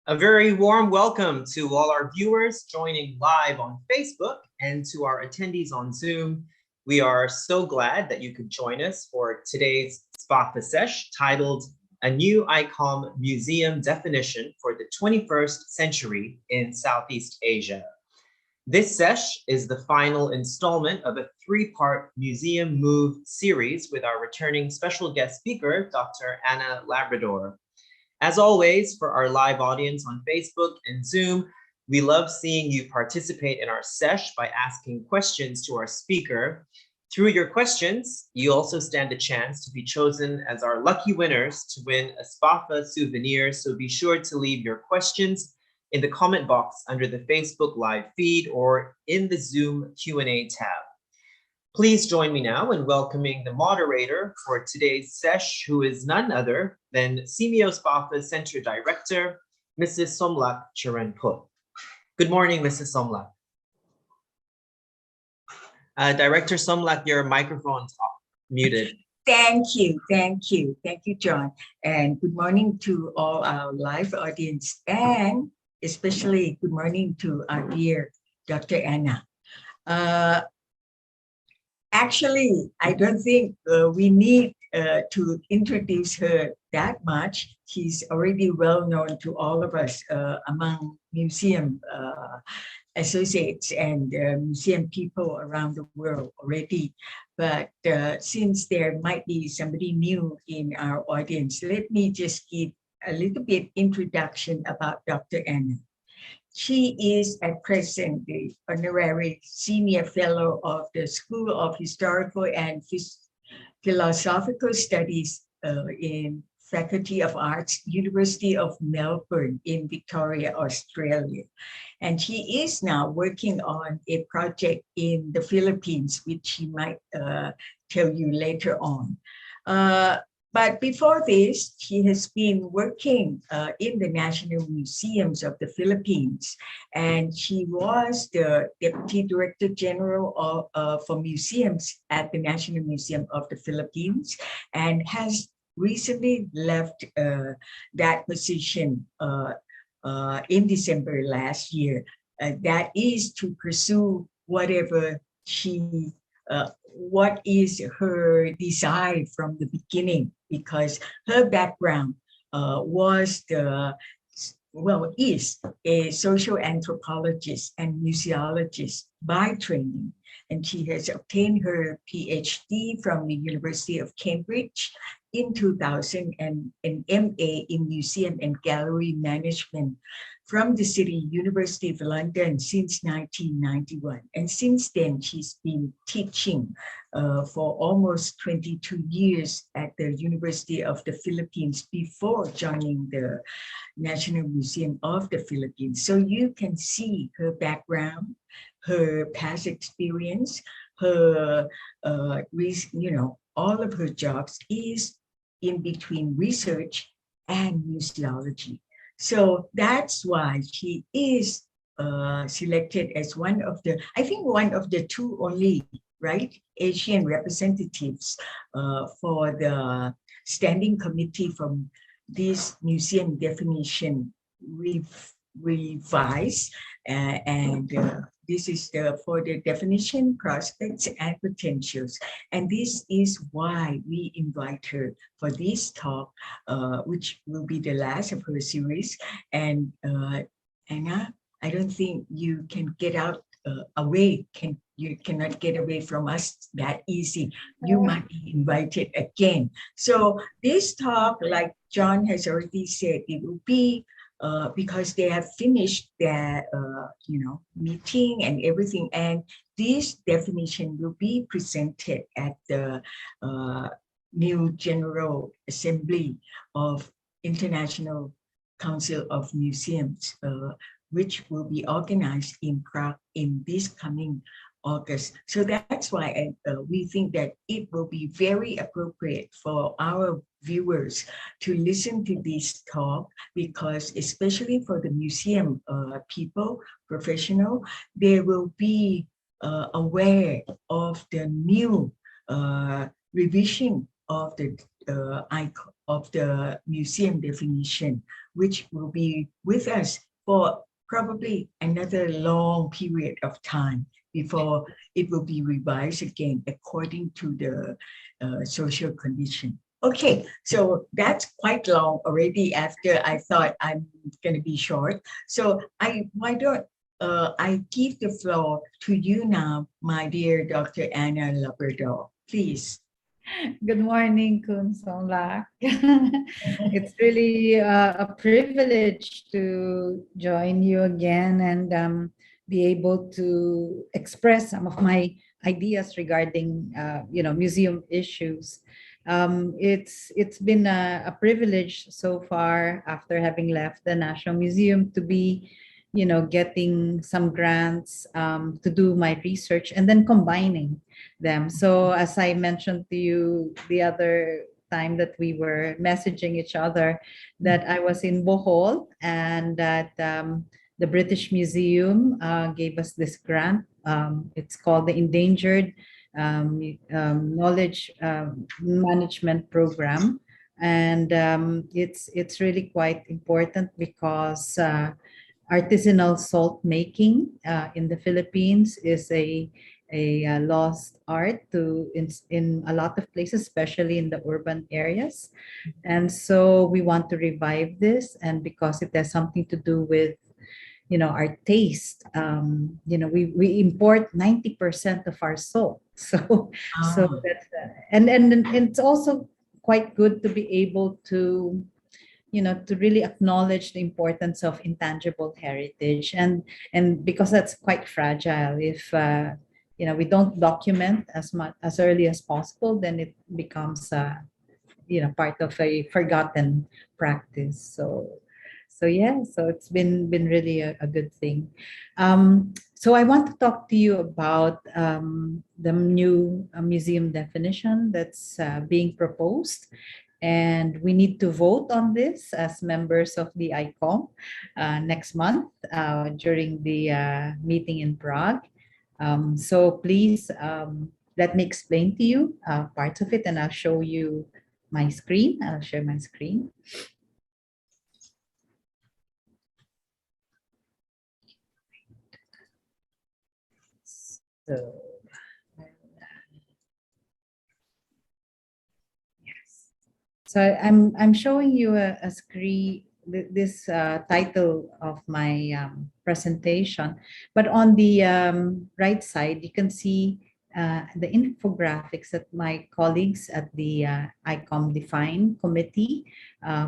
A very warm welcome to all our viewers joining live on Facebook and to our attendees on Zoom. We are so glad that you could join us for today's SPAFA sesh titled A New ICOM Museum Definition for the 21st Century in Southeast Asia. This sesh is the final installment of a three-part Museum Move series with our returning special guest speaker, Dr. Ana Labrador. As always, for our live audience on Facebook and Zoom, we love seeing you participate in our sesh by asking questions to our speaker. Through your questions, you also stand a chance to be chosen as our lucky winners to win a SPAFA souvenir, so be sure to leave your questions in the comment box under the Facebook live feed or in the Zoom Q&A tab. Please join me now in welcoming the moderator for today's sesh, who is none other than Simeo SPAFA Center Director, Mrs. Somlak Chiranput. Good morning, Mrs. Somlak. Director Somlak, your microphone's off, muted. Thank you, John. And good morning to all our live audience, and especially good morning to our dear Dr. Ana. Actually, I don't think we need to introduce her that much. She's already well known to all of us among museum associates and museum people around the world already. But since there might be somebody new in our audience, let me just give a little bit introduction about Dr. Ana. She is at present the Honorary Senior Fellow of the School of Historical and Philosophical Studies in Faculty of Arts, University of Melbourne in Victoria, Australia. And she is now working on a project in the Philippines, which she might tell you later on. But before this, she has been working in the National Museums of the Philippines, and she was the Deputy Director General for Museums at the National Museum of the Philippines, and has recently left that position in December last year. That is to pursue whatever what is her desire from the beginning, because her background is a social anthropologist and museologist by training. And she has obtained her PhD from the University of Cambridge in 2000 and an MA in Museum and Gallery Management from the City University of London since 1991. And since then, she's been teaching for almost 22 years at the University of the Philippines before joining the National Museum of the Philippines. So you can see her background, her past experience, her, all of her jobs is in between research and museology. So that's why she is selected as one of the two only, right, Asian representatives for the standing committee from this museum definition revised, and this is for the definition, prospects, and potentials. And this is why we invite her for this talk, which will be the last of her series. And Anna, I don't think you can get away. You cannot get away from us that easy. You might be invited again. So this talk, like John has already said, it will be because they have finished their meeting and everything, and this definition will be presented at the new General Assembly of International Council of Museums, which will be organized in Prague in this coming August. So that's why we think that it will be very appropriate for our viewers to listen to this talk, because especially for the museum people, professional, they will be aware of the new revision of the museum definition, which will be with us for probably another long period of time before it will be revised again according to the social condition. Okay, so that's quite long already after I thought I'm going to be short. So why don't I give the floor to you now, my dear Dr. Ana Labrador, please. Good morning, Kun Song Lak. It's really a privilege to join you again and be able to express some of my ideas regarding, museum issues. It's been a privilege so far after having left the National Museum to be, getting some grants to do my research and then combining them. So as I mentioned to you the other time that we were messaging each other, that I was in Bohol and that the British Museum gave us this grant. It's called the Endangered Knowledge Management Program. And it's really quite important because artisanal salt making in the Philippines is a lost art in a lot of places, especially in the urban areas. And so we want to revive this, and because it has something to do with our taste. We import 90% of our salt. So that's and it's also quite good to be able to to really acknowledge the importance of intangible heritage, and because that's quite fragile. If we don't document as much as early as possible, then it becomes part of a forgotten practice. So it's been really a good thing. So I want to talk to you about the new museum definition that's being proposed. And we need to vote on this as members of the ICOM next month during the meeting in Prague. So please let me explain to you parts of it, and I'll show you my screen. I'll share my screen. So, yes. So I'm showing you a screen, this title of my presentation, but on the right side you can see the infographics that my colleagues at the ICOM Define Committee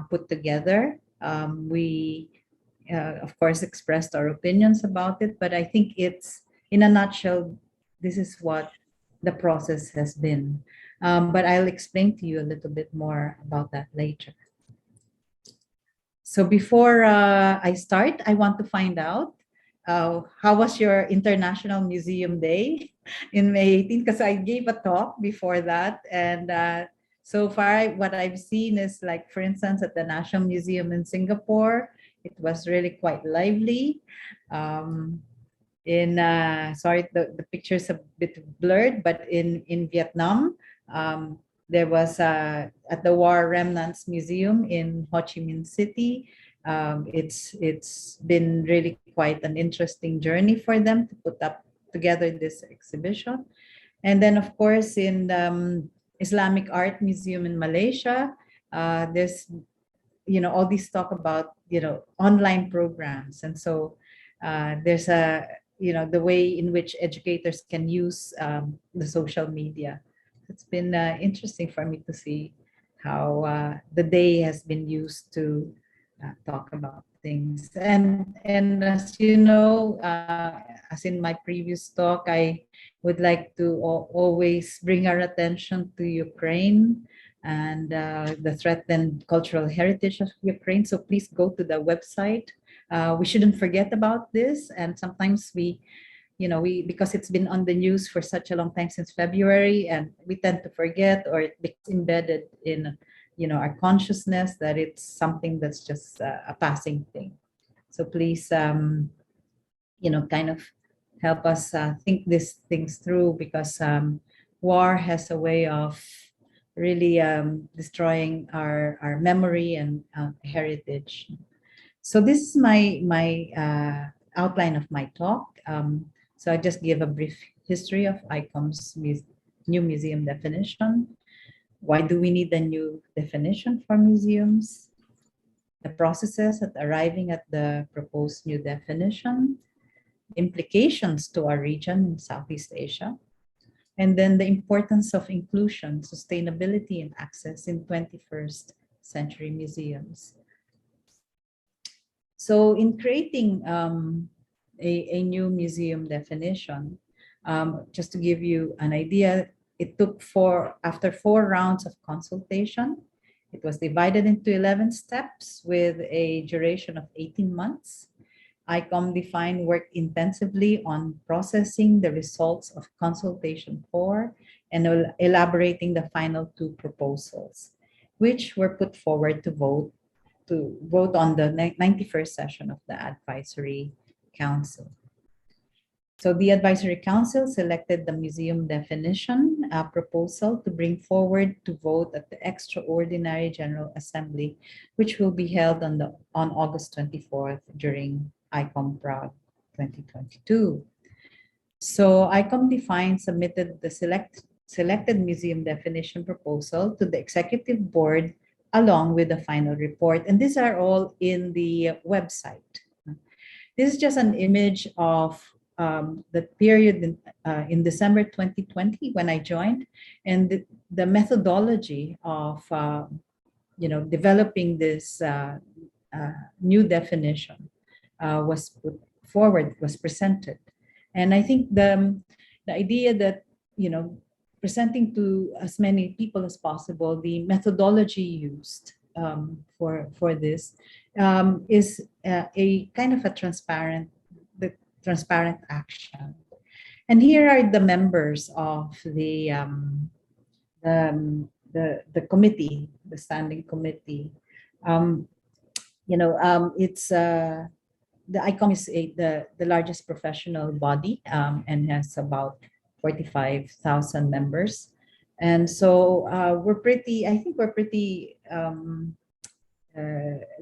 put together. We of course expressed our opinions about it, but I think it's, in a nutshell, this is what the process has been. But I'll explain to you a little bit more about that later. So before I start, I want to find out how was your International Museum Day in May 18? Because I gave a talk before that, and so far what I've seen is, like, for instance, at the National Museum in Singapore, it was really quite lively. Sorry, the picture's a bit blurred, but in Vietnam, there was at the War Remnants Museum in Ho Chi Minh City. It's been really quite an interesting journey for them to put up together this exhibition. And then, of course, in the Islamic Art Museum in Malaysia, there's all these talk about online programs, and so there's the way in which educators can use the social media. It's been interesting for me to see how the day has been used to talk about things. And as you know, as in my previous talk, I would like to always bring our attention to Ukraine and the threatened cultural heritage of Ukraine. So please go to the website. We shouldn't forget about this. And sometimes we because it's been on the news for such a long time, since February, and we tend to forget, or it becomes embedded in our consciousness that it's something that's just a passing thing. So please kind of help us think these things through, because war has a way of really destroying our memory and heritage. So this is my outline of my talk. So I just give a brief history of ICOM's new museum definition. Why do we need a new definition for museums? The processes at arriving at the proposed new definition, implications to our region in Southeast Asia, and then the importance of inclusion, sustainability, and access in 21st century museums. So in creating a new museum definition, just to give you an idea, it took after 4 rounds of consultation, it was divided into 11 steps with a duration of 18 months. ICOM Define worked intensively on processing the results of consultation 4 and elaborating the final 2 proposals, which were put forward to vote on the 91st session of the Advisory Council. So the Advisory Council selected the museum definition proposal to bring forward to vote at the Extraordinary General Assembly, which will be held on August 24th during ICOM Prague 2022. So ICOM Define submitted the selected museum definition proposal to the Executive Board along with the final report. And these are all in the website. This is just an image of the period in December 2020 when I joined, and the methodology of developing this new definition was put forward, was presented. And I think the idea that, presenting to as many people as possible, the methodology used for this is a kind of a transparent action. And here are the members of the committee, the standing committee. It's the ICOM is the largest professional body and has about 45,000 members. And so we're pretty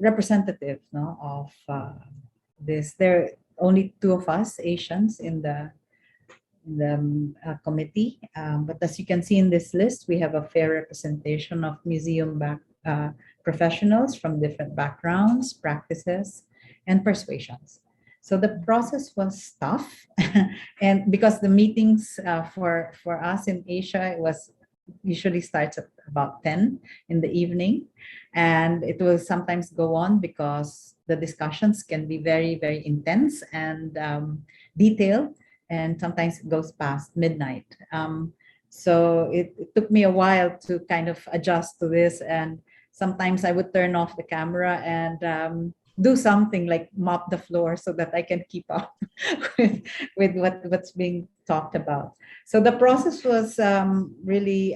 representative of this. There are only 2 of us Asians in the committee. But as you can see in this list, we have a fair representation of museum professionals from different backgrounds, practices, and persuasions. So the process was tough, and because the meetings for us in Asia, usually starts at about 10 in the evening, and it will sometimes go on because the discussions can be very, very intense and detailed, and sometimes it goes past midnight. So it took me a while to kind of adjust to this, and sometimes I would turn off the camera and do something like mop the floor so that I can keep up with what's being talked about. So the process was really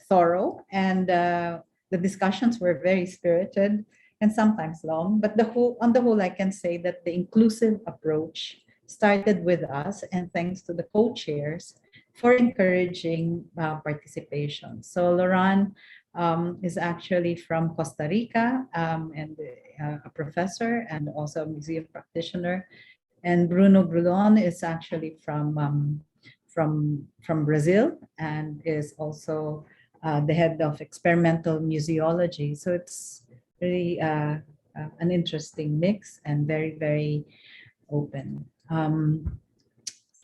thorough, and the discussions were very spirited and sometimes long. But on the whole, I can say that the inclusive approach started with us, and thanks to the co-chairs for encouraging participation. So Laurent is actually from Costa Rica and a professor and also a museum practitioner. And Bruno Brulon is actually from Brazil and is also the head of experimental museology. So it's really an interesting mix and very, very open.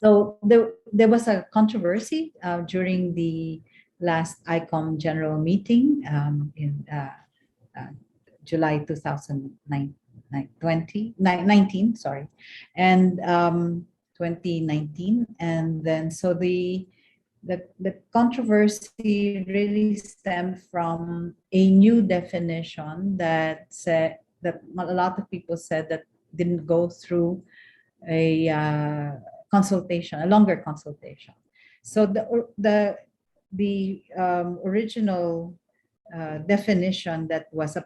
So there was a controversy during the last ICOM general meeting in July 2019, sorry, and 2019, and then so the controversy really stemmed from a new definition that said that a lot of people said that didn't go through a consultation, a longer consultation. So the original definition that was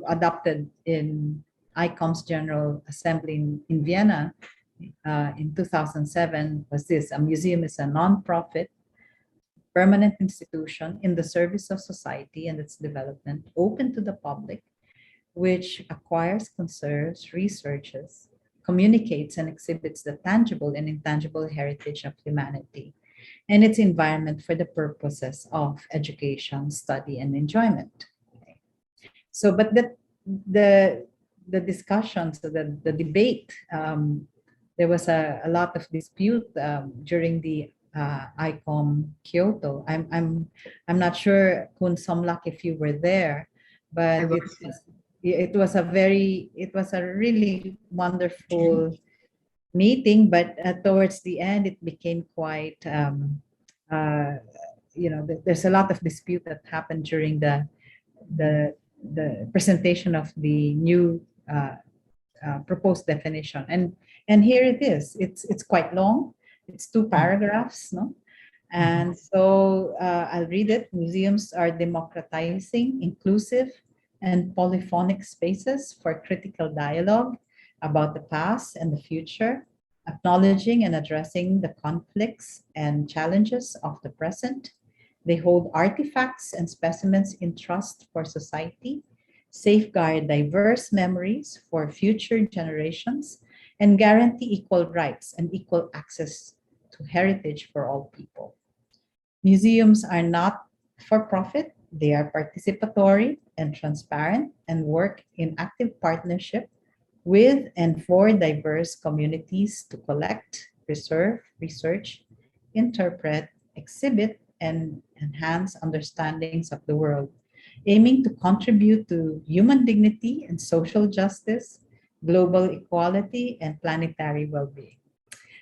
adopted in ICOM's General Assembly in Vienna in 2007 was this: a museum is a non-profit, permanent institution in the service of society and its development, open to the public, which acquires, conserves, researches, communicates, and exhibits the tangible and intangible heritage of humanity and its environment for the purposes of education, study, and enjoyment. So, but the discussions, the debate, there was a lot of dispute during the ICOM Kyoto. I'm not sure, Kun Somlak, if you were there, but it was a really wonderful meeting. But towards the end, it became quite there's a lot of dispute that happened during the presentation of the new proposed definition. And here it is. It's quite long. It's 2 paragraphs, no? And so I'll read it. Museums are democratizing inclusive and polyphonic spaces for critical dialogue about the past and the future, acknowledging and addressing the conflicts and challenges of the present. They hold artifacts and specimens in trust for society, safeguard diverse memories for future generations, and guarantee equal rights and equal access to heritage for all people. Museums are not for profit. They are participatory and transparent and work in active partnership with and for diverse communities to collect, preserve, research, interpret, exhibit, and enhance understandings of the world, aiming to contribute to human dignity and social justice, global equality, and planetary well-being.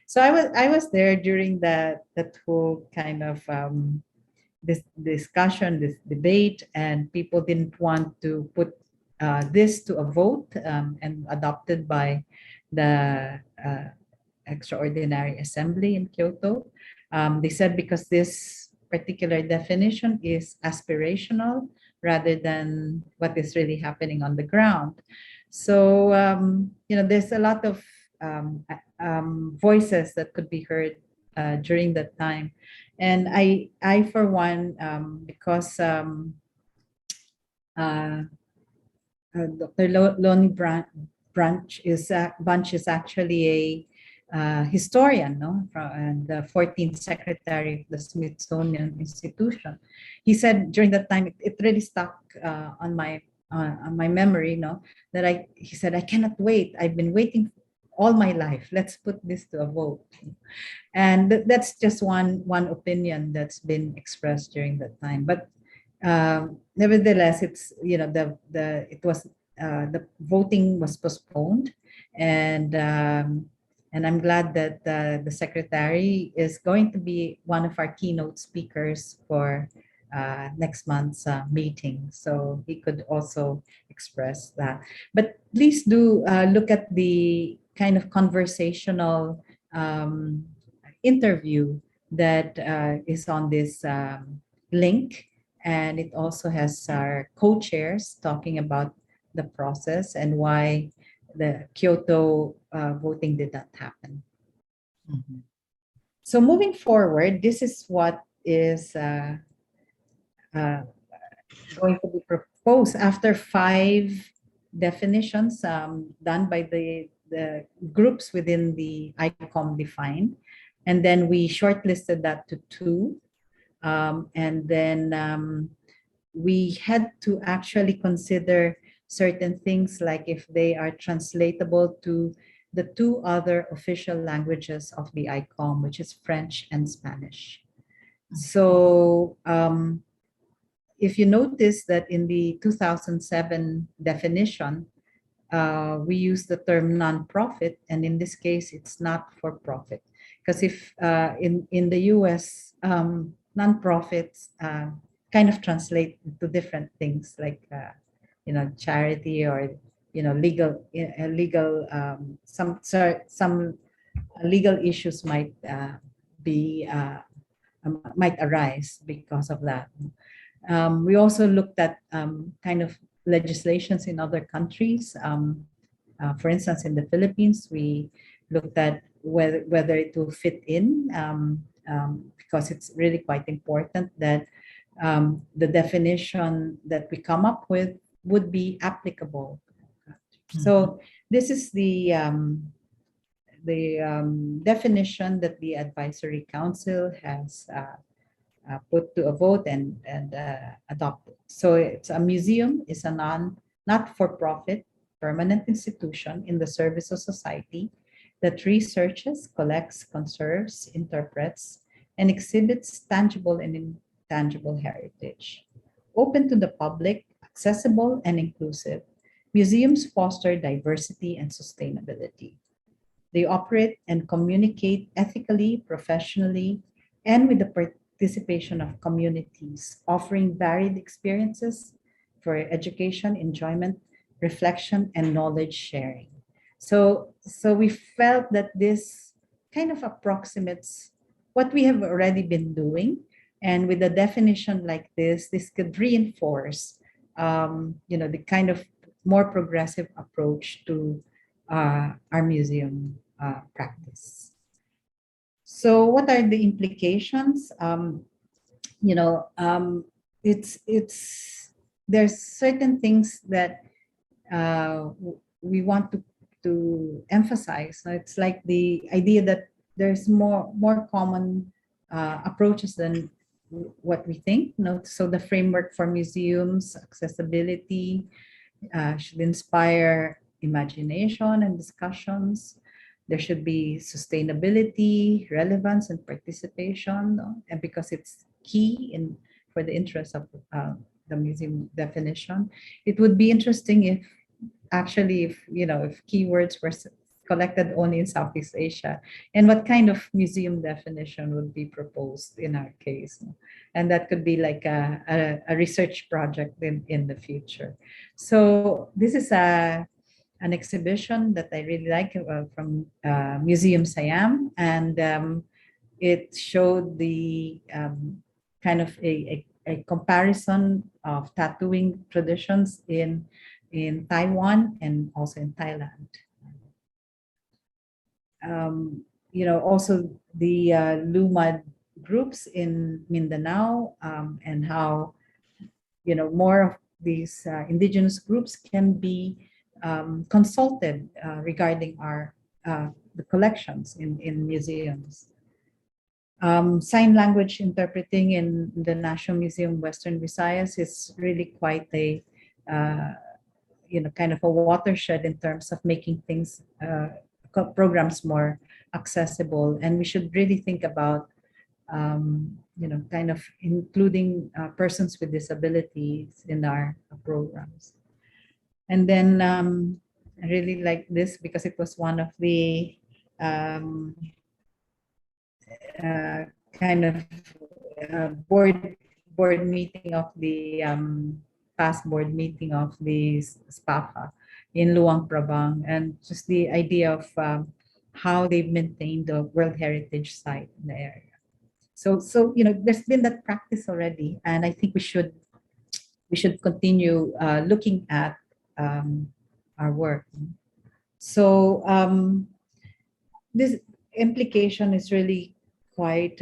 So I was there during that whole kind of this discussion, this debate, and people didn't want to put this to a vote and adopted by the Extraordinary Assembly in Kyoto. They said because this particular definition is aspirational rather than what is really happening on the ground. So, there's a lot of voices that could be heard during that time. And I for one, because Dr. Lonnie Bunch is actually a historian, no, and the 14th secretary of the Smithsonian Institution. He said during that time, it really stuck on my memory, no, that he said, I cannot wait. I've been waiting all my life. Let's put this to a vote. And that's just one opinion that's been expressed during that time. But nevertheless, it's the voting was postponed, and I'm glad that the secretary is going to be one of our keynote speakers for next month's meeting, so he could also express that. But please do look at the kind of conversational interview that is on this link. And it also has our co-chairs talking about the process and why the Kyoto voting did not happen. So moving forward, this is what is going to be proposed after 5 definitions done by the groups within the ICOM defined. And then we shortlisted that to 2. And then we had to actually consider certain things like if they are translatable to the 2 other official languages of the ICOM, which is French and Spanish. So if you notice that in the 2007 definition, we use the term non-profit, and in this case, it's not for profit. Because if in the US, non-profits kind of translate to different things like charity or legal some legal issues might arise because of that. We also looked at kind of legislations in other countries. For instance, in the Philippines, we looked at whether it will fit in, because it's really quite important that the definition that we come up with would be applicable. So this is the definition that the advisory council has put to a vote and adopted. So it's a museum is a not-for-profit permanent institution in the service of society that researches, collects, conserves, interprets, and exhibits tangible and intangible heritage. Open to the public, accessible, and inclusive, museums foster diversity and sustainability. They operate and communicate ethically, professionally, and with the participation of communities, offering varied experiences for education, enjoyment, reflection, and knowledge sharing. So we felt that this kind of approximates what we have already been doing. And with a definition like this could reinforce, the kind of more progressive approach to our museum practice. So what are the implications? It's there's certain things that we want to emphasize. So it's like the idea that there's more common approaches than what we think. So the framework for museums accessibility should inspire imagination and discussions. There should be sustainability, relevance, and participation, and because it's key for the interest of the museum definition. It would be interesting if keywords were collected only in Southeast Asia, and what kind of museum definition would be proposed in our case. And that could be like a research project in the future. So this is an exhibition that I really like from Museum Siam, and it showed the kind of a comparison of tattooing traditions in Taiwan and also in Thailand. Also the Lumad groups in Mindanao, and how more of these indigenous groups can be consulted regarding the collections in museums. Sign language interpreting in the National Museum Western Visayas is really quite a kind of a watershed in terms of making things programs more accessible, and we should really think about kind of including persons with disabilities in our programs. And then I really like this because it was one of the kind of board meeting of the past board meeting of the SPAFA in Luang Prabang, and just the idea of how they've maintained the World Heritage Site in the area. So there's been that practice already, and I think we should continue looking at our work. So this implication is really quite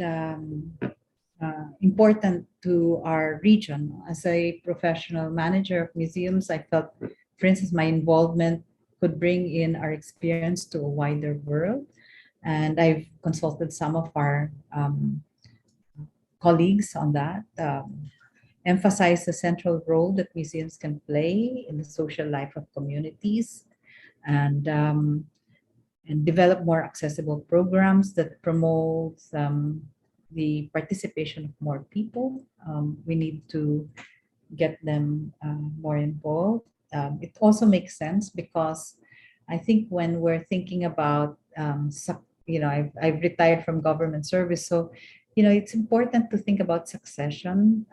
important to our region. As a professional manager of museums, I felt, for instance, my involvement could bring in our experience to a wider world. And I've consulted some of our colleagues on that, emphasize the central role that museums can play in the social life of communities, and develop more accessible programs that promote the participation of more people. We need to get them more involved. It also makes sense because I think when we're thinking about, I've retired from government service, so it's important to think about succession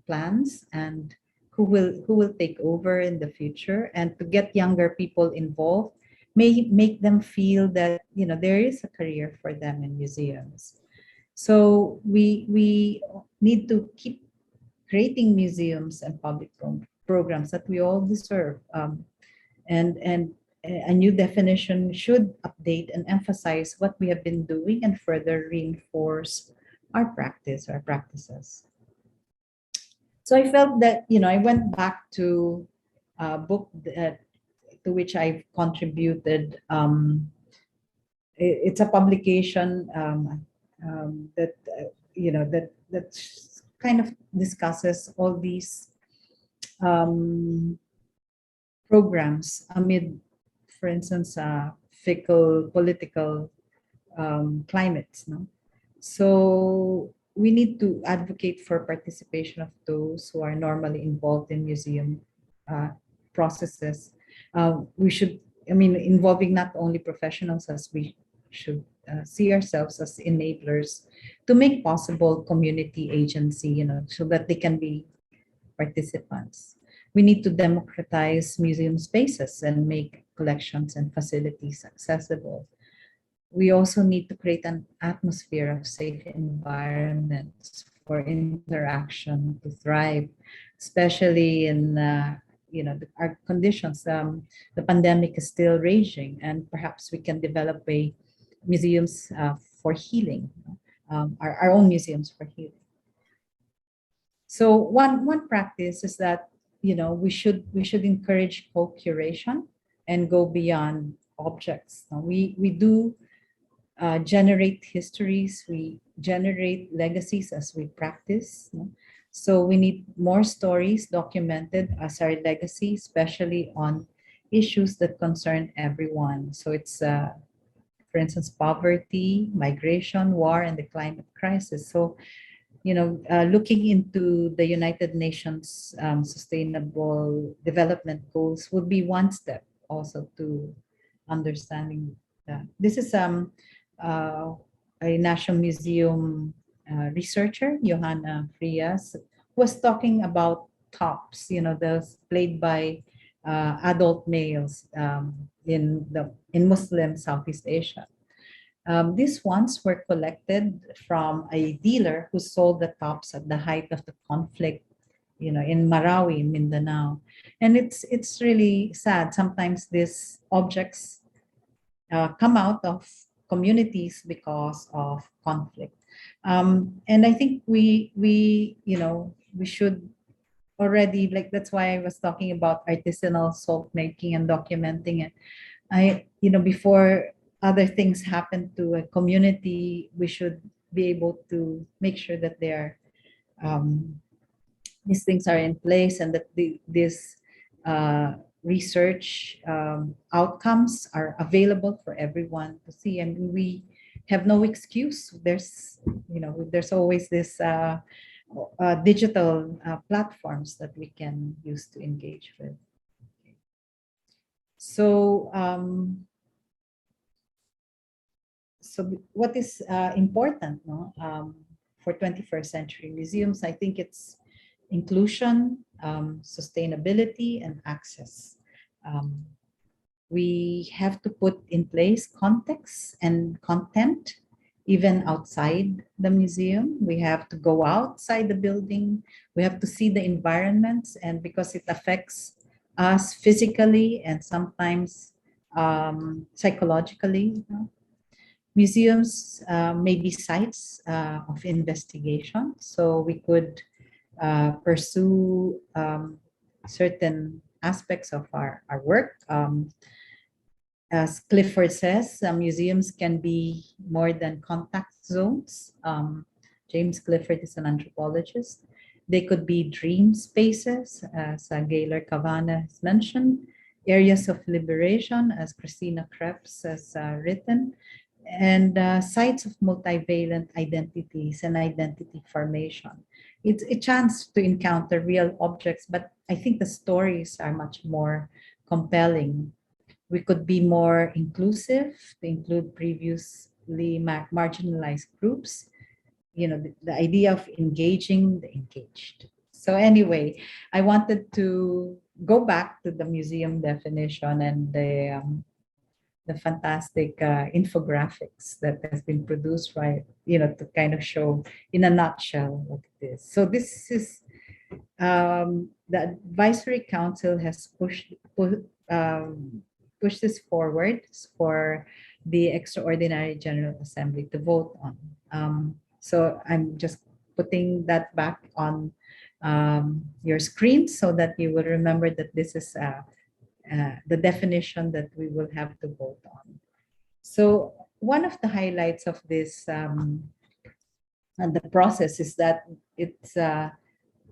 plans and who will take over in the future, and to get younger people involved may make them feel that there is a career for them in museums. So we need to keep creating museums and public programs that we all deserve, and a new definition should update and emphasize what we have been doing and further reinforce our practices. So I felt that I went back to book that, to which I've contributed. It's a publication that that kind of discusses all these um, programs amid, for instance, fickle political climates. No, so we need to advocate for participation of those who are normally involved in museum uh, processes. We should, I mean, involving not only professionals, as we should see ourselves as enablers to make possible community agency, so that they can be participants. We need to democratize museum spaces and make collections and facilities accessible. We also need to create an atmosphere of safe environments for interaction to thrive, especially in our conditions. The pandemic is still raging, and perhaps we can develop a museums for healing, our own museums for healing. So one practice is that we should encourage co-curation and go beyond objects. Now, we do generate histories, we generate legacies as we practice. So we need more stories documented as our legacy, especially on issues that concern everyone. So it's, for instance, poverty, migration, war, and the climate crisis. So, looking into the United Nations Sustainable Development Goals would be one step also to understanding that. This is uh, a National Museum researcher, Johanna Frias, was talking about tops, those played by adult males in Muslim Southeast Asia. These ones were collected from a dealer who sold the tops at the height of the conflict, in Marawi, Mindanao. And it's really sad. Sometimes these objects come out of communities because of conflict. And I think we should already, like, that's why I was talking about artisanal salt making and documenting it. Before other things happen to a community, we should be able to make sure that these things are in place, and that this research outcomes are available for everyone to see. And we have no excuse. There's always this digital platforms that we can use to engage with. So, what is important, for 21st century museums? I think it's inclusion, sustainability, and access. We have to put in place context and content, even outside the museum. We have to go outside the building. We have to see the environments, and because it affects us physically and sometimes psychologically. Museums may be sites of investigation, so we could pursue certain aspects of our work. As Clifford says, museums can be more than contact zones. James Clifford is an anthropologist. They could be dream spaces, as Gaylor Cavana has mentioned, areas of liberation, as Christina Krebs has written, and sites of multivalent identities and identity formation. It's a chance to encounter real objects, but I think the stories are much more compelling. We could be more inclusive to include previously marginalized groups. The idea of engaging the engaged. So anyway, I wanted to go back to the museum definition and the fantastic infographics that has been produced, right? To kind of show in a nutshell what it is. So this is the advisory council has pushed this forward for the extraordinary general assembly to vote on. So I'm just putting that back on your screen so that you will remember that this is the definition that we will have to vote on. So one of the highlights of this and the process is that it's a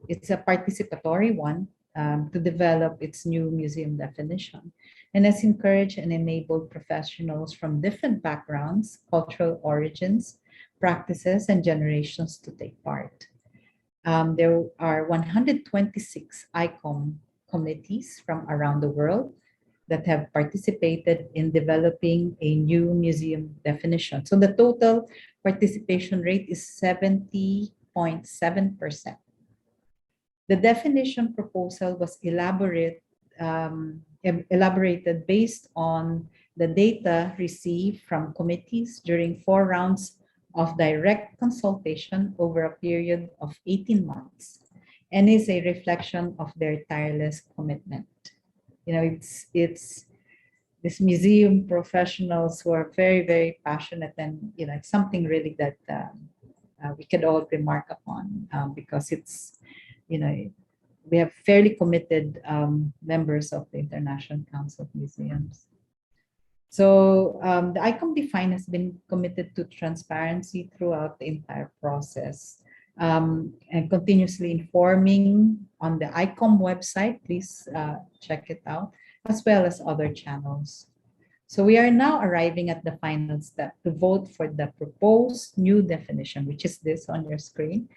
participatory one to develop its new museum definition, and has encouraged and enabled professionals from different backgrounds, cultural origins, practices, and generations to take part. There are 126 ICOM committees from around the world that have participated in developing a new museum definition. So the total participation rate is 70.7%. The definition proposal was elaborated based on the data received from committees during 4 rounds of direct consultation over a period of 18 months, and is a reflection of their tireless commitment. You know, it's this museum professionals who are very, very passionate, and you know, it's something really that we could all remark upon because it's, you know, we have fairly committed members of the International Council of Museums. So the ICOM Define has been committed to transparency throughout the entire process, and continuously informing on the ICOM website. Please check it out, as well as other channels. So we are now arriving at the final step to vote for the proposed new definition, which is this on your screen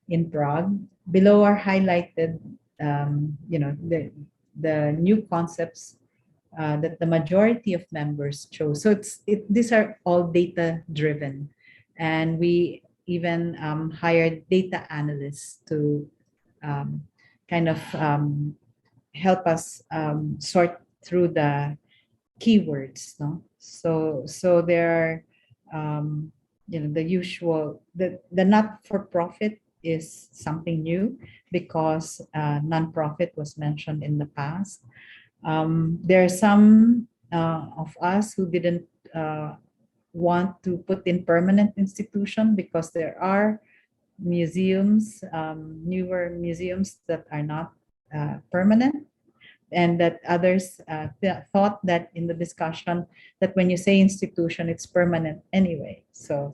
in Prague. Below are highlighted, you know, the new concepts that the majority of members chose. So these are all data driven, and we even hired data analysts to kind of help us sort through the keywords. No, so there are you know, the usual, the not-for-profit is something new because non-profit was mentioned in the past. There are some of us who didn't want to put in permanent institution because there are museums, newer museums that are not permanent, and that others thought that in the discussion that when you say institution, it's permanent anyway. So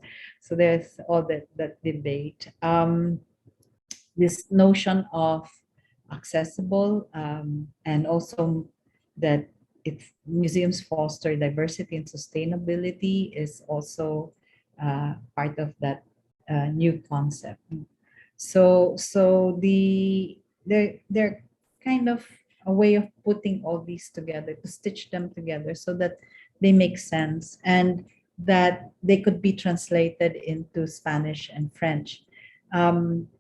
there's all that debate. This notion of accessible and also that if museums foster diversity and sustainability is also part of that new concept. So they're kind of a way of putting all these together, to stitch them together so that they make sense and that they could be translated into Spanish and French.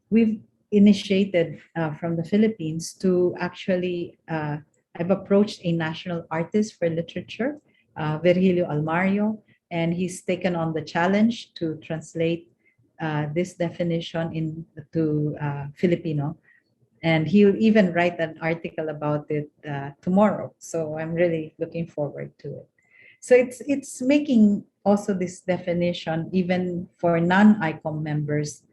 We've initiated from the Philippines to actually, I've approached a national artist for literature, Virgilio Almario, and he's taken on the challenge to translate this definition into Filipino. And he'll even write an article about it tomorrow. So I'm really looking forward to it. So it's making also this definition, even for non-ICOM members,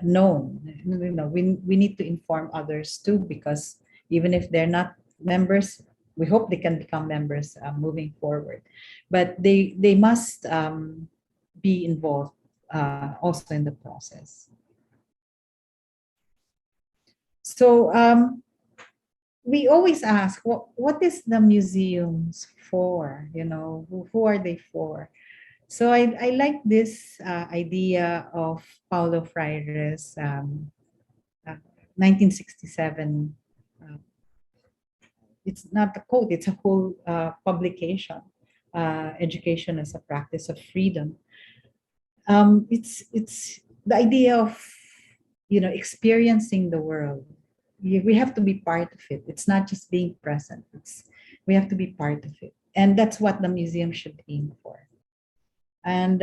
known. You know, we need to inform others too, because even if they're not members, we hope they can become members moving forward. But they must be involved also in the process. So we always ask, what is the museums for? You know, who are they for? So I like this idea of Paulo Freire's 1967. It's not a quote; it's a whole publication. Education as a practice of freedom. It's the idea of, you know, experiencing the world. We have to be part of it. It's not just being present. We have to be part of it, and that's what the museum should aim for. And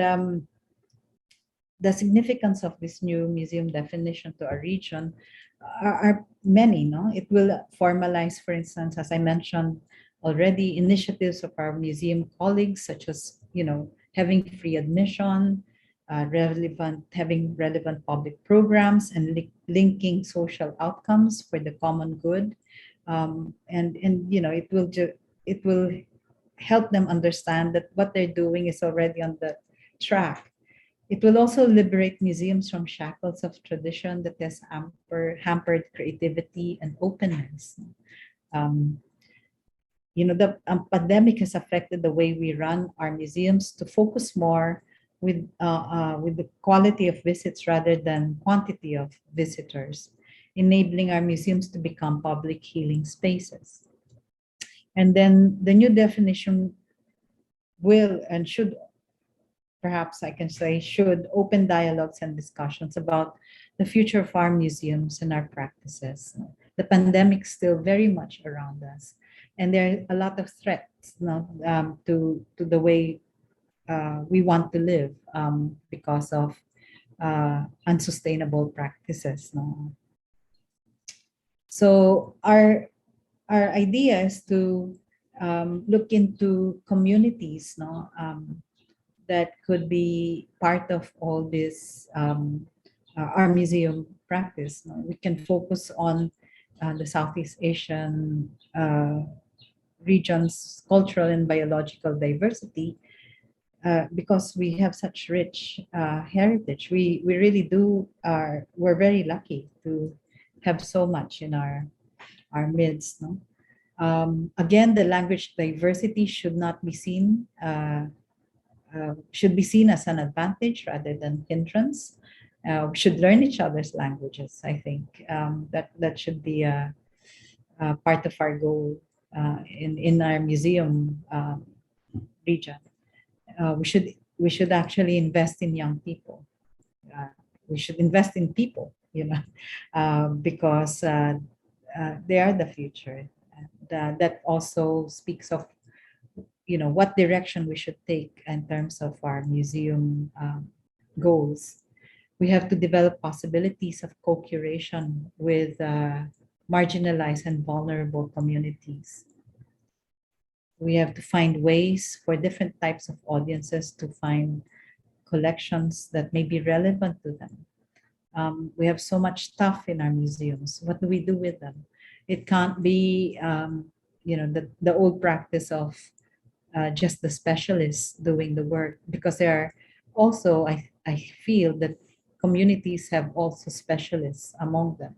the significance of this new museum definition to a region are many. No, it will formalize, for instance, as I mentioned already, initiatives of our museum colleagues, such as, you know, having free admission, having relevant public programs and linking social outcomes for the common good. And it will help them understand that what they're doing is already on the track. It will also liberate museums from shackles of tradition that has hampered creativity and openness. Um, the pandemic has affected the way we run our museums to focus more with the quality of visits rather than quantity of visitors, enabling our museums to become public healing spaces. And then the new definition will and should, perhaps I can say, should open dialogues and discussions about the future of our museums and our practices. The pandemic is still very much around us, and there are a lot of threats to the way we want to live because of unsustainable practices. No? So our idea is to look into communities, that could be part of all this our museum practice. We can focus on the Southeast Asian region's cultural and biological diversity because we have such rich heritage. We really we're very lucky to have so much in our midst. No? Again, the language diversity should not be seen should be seen as an advantage rather than hindrance. We should learn each other's languages. I think that should be a part of our goal in our museum region. We should actually invest in young people. We should invest in people, because they are the future. And, that also speaks of what direction we should take in terms of our museum goals. We have to develop possibilities of co-curation with marginalized and vulnerable communities. We have to find ways for different types of audiences to find collections that may be relevant to them. We have so much stuff in our museums. What do we do with them? It can't be, the old practice of just the specialists doing the work, because there are also, I feel that communities have also specialists among them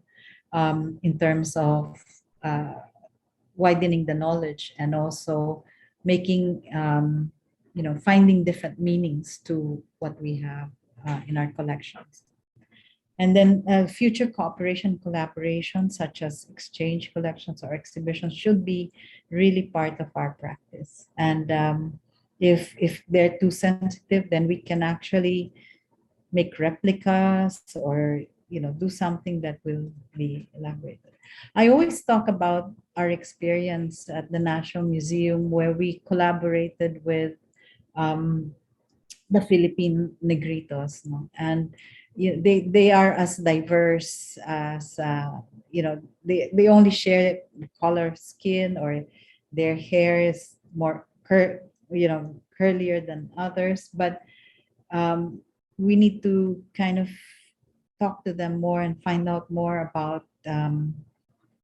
in terms of widening the knowledge and also making, finding different meanings to what we have in our collections. And then future cooperation, collaboration, such as exchange collections or exhibitions, should be really part of our practice. And if they're too sensitive, then we can actually make replicas or do something that will be elaborated. I always talk about our experience at the National Museum, where we collaborated with the Philippine Negritos, and they are as diverse as they only share the color of skin, or their hair is more curlier than others, but we need to kind of talk to them more and find out more about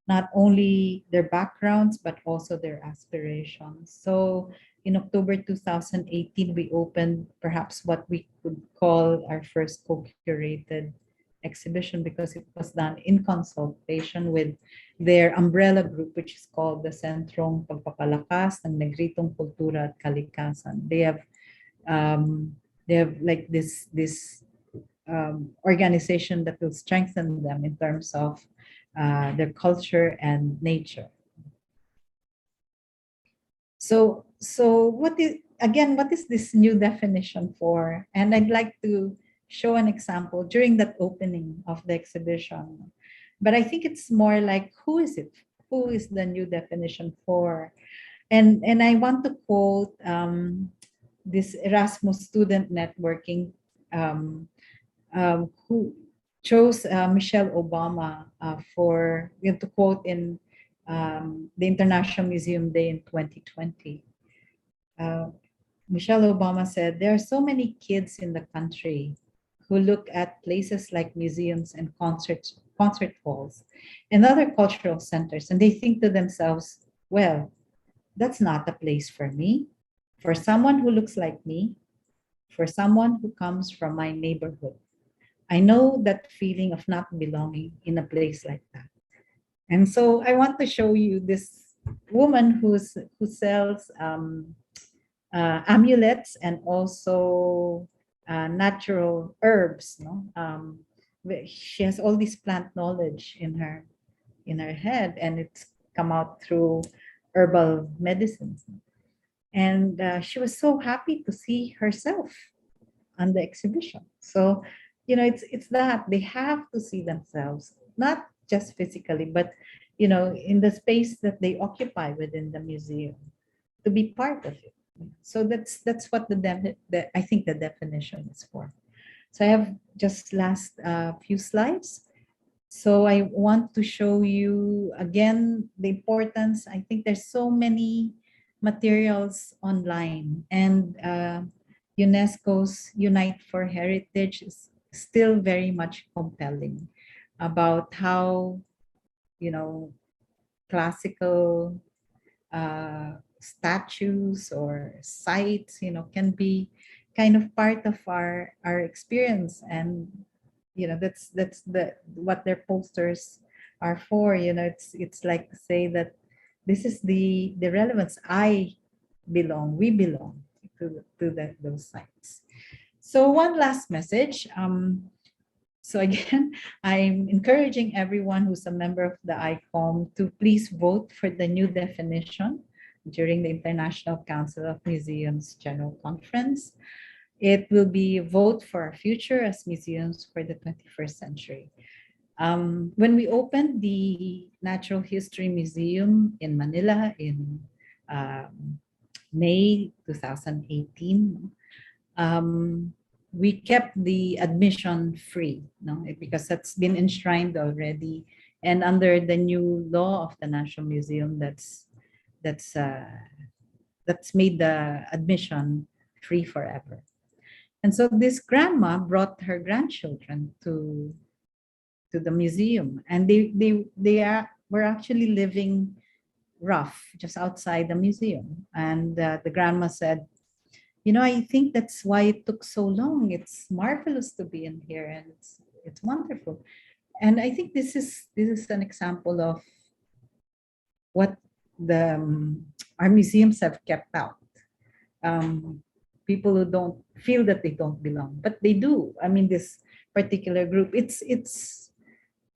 not only their backgrounds but also their aspirations. So in October 2018, we opened perhaps what we could call our first co-curated exhibition, because it was done in consultation with their umbrella group, which is called the Sentrong Pagpapalakas ng Negritong Kultura at Kalikasan. They have like this organization that will strengthen them in terms of their culture and nature. So what is this new definition for? And I'd like to show an example during that opening of the exhibition. But I think it's more like, who is it? Who is the new definition for? And I want to quote this Erasmus student networking who chose Michelle Obama to quote in the International Museum Day in 2020. Michelle Obama said, there are so many kids in the country who look at places like museums and concert halls and other cultural centers, and they think to themselves, well, that's not a place for me, for someone who looks like me, for someone who comes from my neighborhood. I know that feeling of not belonging in a place like that. And so I want to show you this woman who sells amulets and also natural herbs. No, she has all this plant knowledge in her head, and it's come out through herbal medicines. And she was so happy to see herself on the exhibition. So, it's that they have to see themselves, not just physically, but in the space that they occupy within the museum, to be part of it. So that's what I think the definition is for. So I have just last few slides. So I want to show you again the importance. I think there's so many materials online, and UNESCO's Unite for Heritage is still very much compelling about how, classical statues or sites, can be kind of part of our experience. And that's what their posters are for. It's like to say that this is the relevance. We belong to those sites. So one last message. So again, I'm encouraging everyone who's a member of the ICOM to please vote for the new definition during the International Council of Museums General Conference. It will be a vote for our future as museums for the 21st century. When we opened the Natural History Museum in Manila in May 2018, we kept the admission free, because that's been enshrined already. And under the new law of the National Museum, that's made the admission free forever. And so this grandma brought her grandchildren to the museum, and were actually living rough just outside the museum. And the grandma said, I think that's why it took so long. It's marvelous to be in here, and it's wonderful. And I think this is an example of what our museums have kept out. People who don't feel that they don't belong, but they do. I mean, this particular group,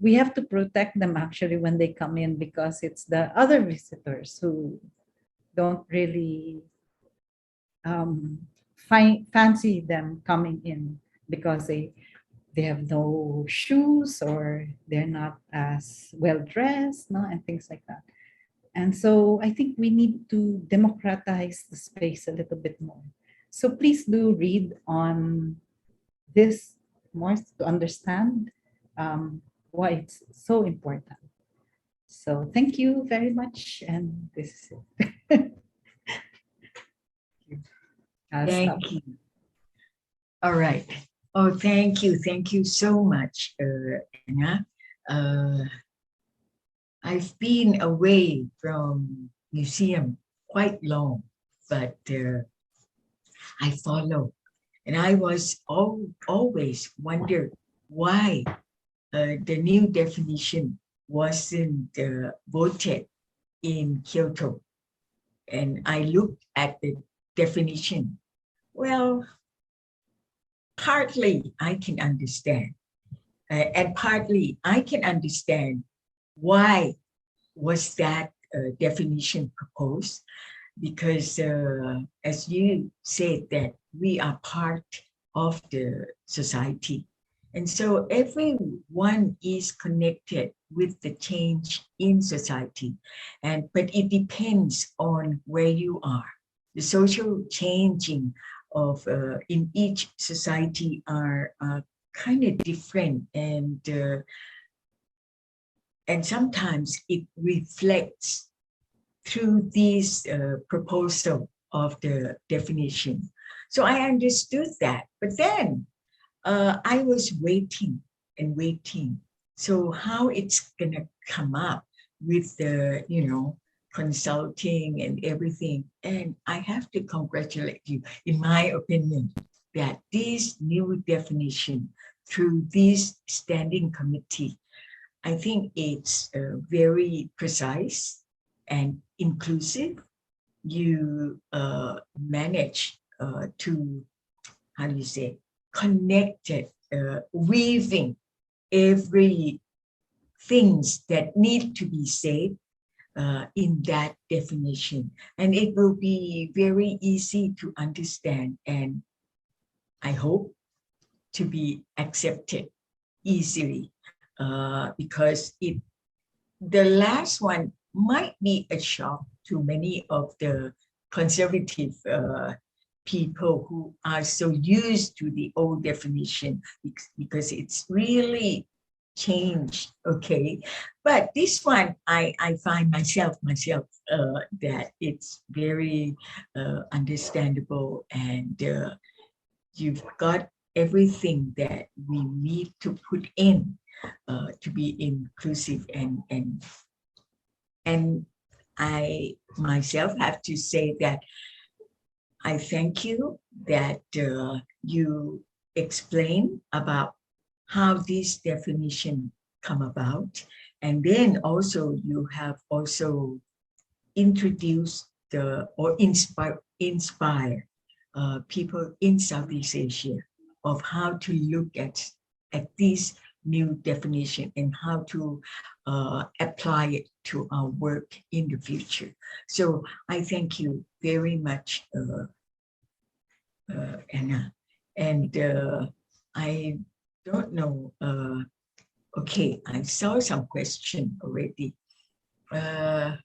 we have to protect them actually when they come in, because it's the other visitors who don't really fancy them coming in, because they have no shoes, or they're not as well dressed, and things like that. And so I think we need to democratize the space a little bit more. So please do read on this more to understand why it's so important. So thank you very much, and this is it. Thank you. All right. Oh, thank you. Thank you so much, Anna. I've been away from museum quite long, but I follow. And I was always wondered why the new definition wasn't voted in Kyoto. And I looked at the definition. Well, partly I can understand. And partly I can understand why was that definition proposed, because as you said, that we are part of the society. And so everyone is connected with the change in society. But it depends on where you are. The social changing of in each society are kind of different, and sometimes it reflects through this proposal of the definition. So I understood that, but then I was waiting and waiting. So how it's gonna come up with the, consulting and everything. And I have to congratulate you, in my opinion, that this new definition through this standing committee, I think it's very precise and inclusive. You manage to, how do you say, connected, weaving every things that need to be said in that definition. And it will be very easy to understand, and I hope to be accepted easily, because the last one might be a shock to many of the conservative people who are so used to the old definition, because it's really changed. Okay, but this one I find myself that it's very understandable, and you've got everything that we need to put in to be inclusive, and I myself have to say that I thank you that you explain about how this definition come about. And then also you have also introduced or inspire people in Southeast Asia of how to look at this new definition and how to apply it to our work in the future. So I thank you very much, Anna. And I don't know, okay, I saw some question already. All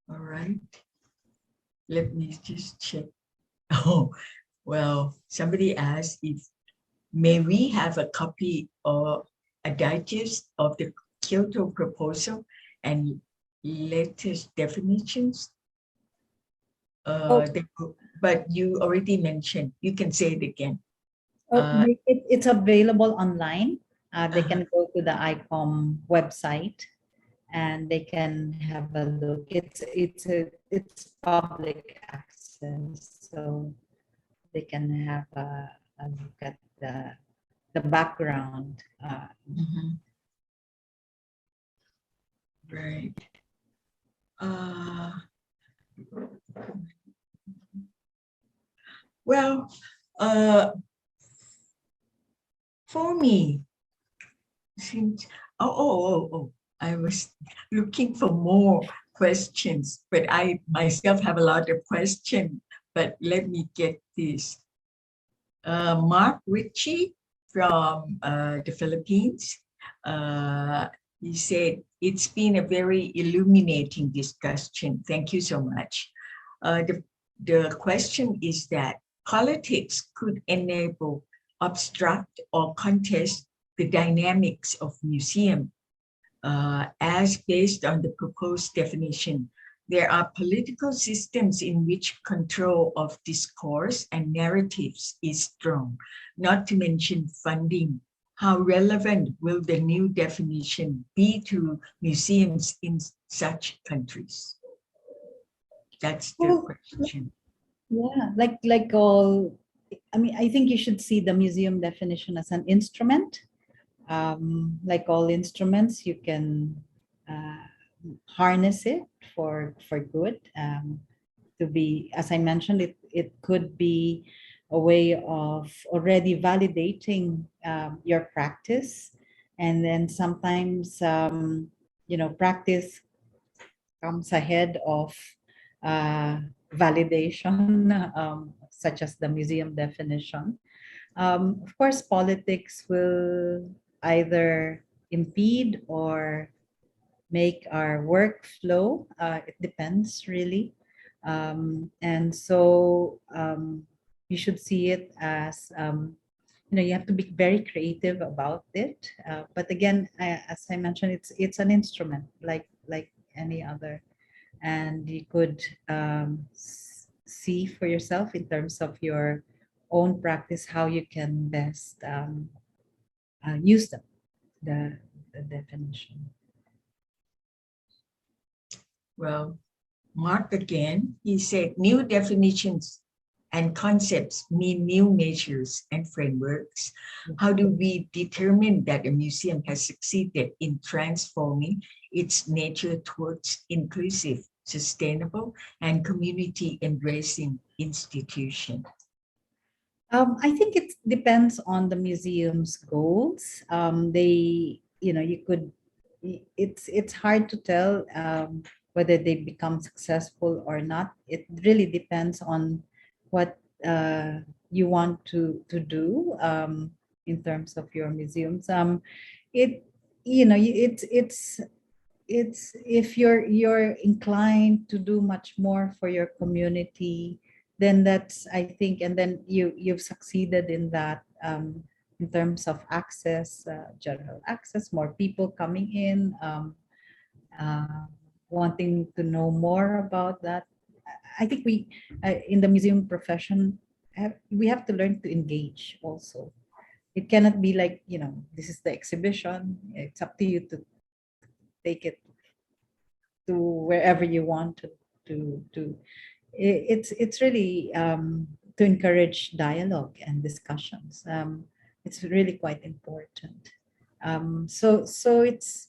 right, let me just check. Oh, well, somebody asked if may we have a copy or a digest of the Kyoto proposal and latest definitions. But you already mentioned, you can say it again. It's available online. They can go to the ICOM website and they can have a look. It's public access, so they can have a look at the background. Right. Well, for me, since I was looking for more questions, but I myself have a lot of questions. But let me get this. Mark Ritchie from the Philippines. He said, it's been a very illuminating discussion. Thank you so much. The question is that politics could enable, obstruct, or contest the dynamics of museum as based on the proposed definition. There are political systems in which control of discourse and narratives is strong, not to mention funding. How relevant will the new definition be to museums in such countries? That's the question. Yeah, like all, I mean, I think you should see the museum definition as an instrument. Like all instruments, you can harness it for good. To be, as I mentioned, it could be a way of already validating your practice, and then sometimes practice comes ahead of validation, such as the museum definition. Of course, politics will either impede or make our work flow. It depends, really. And so you should see it as you have to be very creative about it. But again, as I mentioned, it's an instrument like any other, and you could see for yourself in terms of your own practice how you can best use them, the definition. Well, Mark again, he said new definitions and concepts mean new measures and frameworks. How do we determine that a museum has succeeded in transforming its nature towards inclusive, sustainable, and community embracing institution? I think it depends on the museum's goals. It's hard to tell whether they become successful or not. It really depends on what you want to do in terms of your museums. It, it's if you're inclined to do much more for your community, then that's, I think, and then you've succeeded in that, in terms of access, general access, more people coming in, uh, wanting to know more about that. I think we, in the museum profession, we have to learn to engage also. It cannot be like, this is the exhibition, it's up to you to take it to wherever you want to it's really to encourage dialogue and discussions. It's really quite important. So it's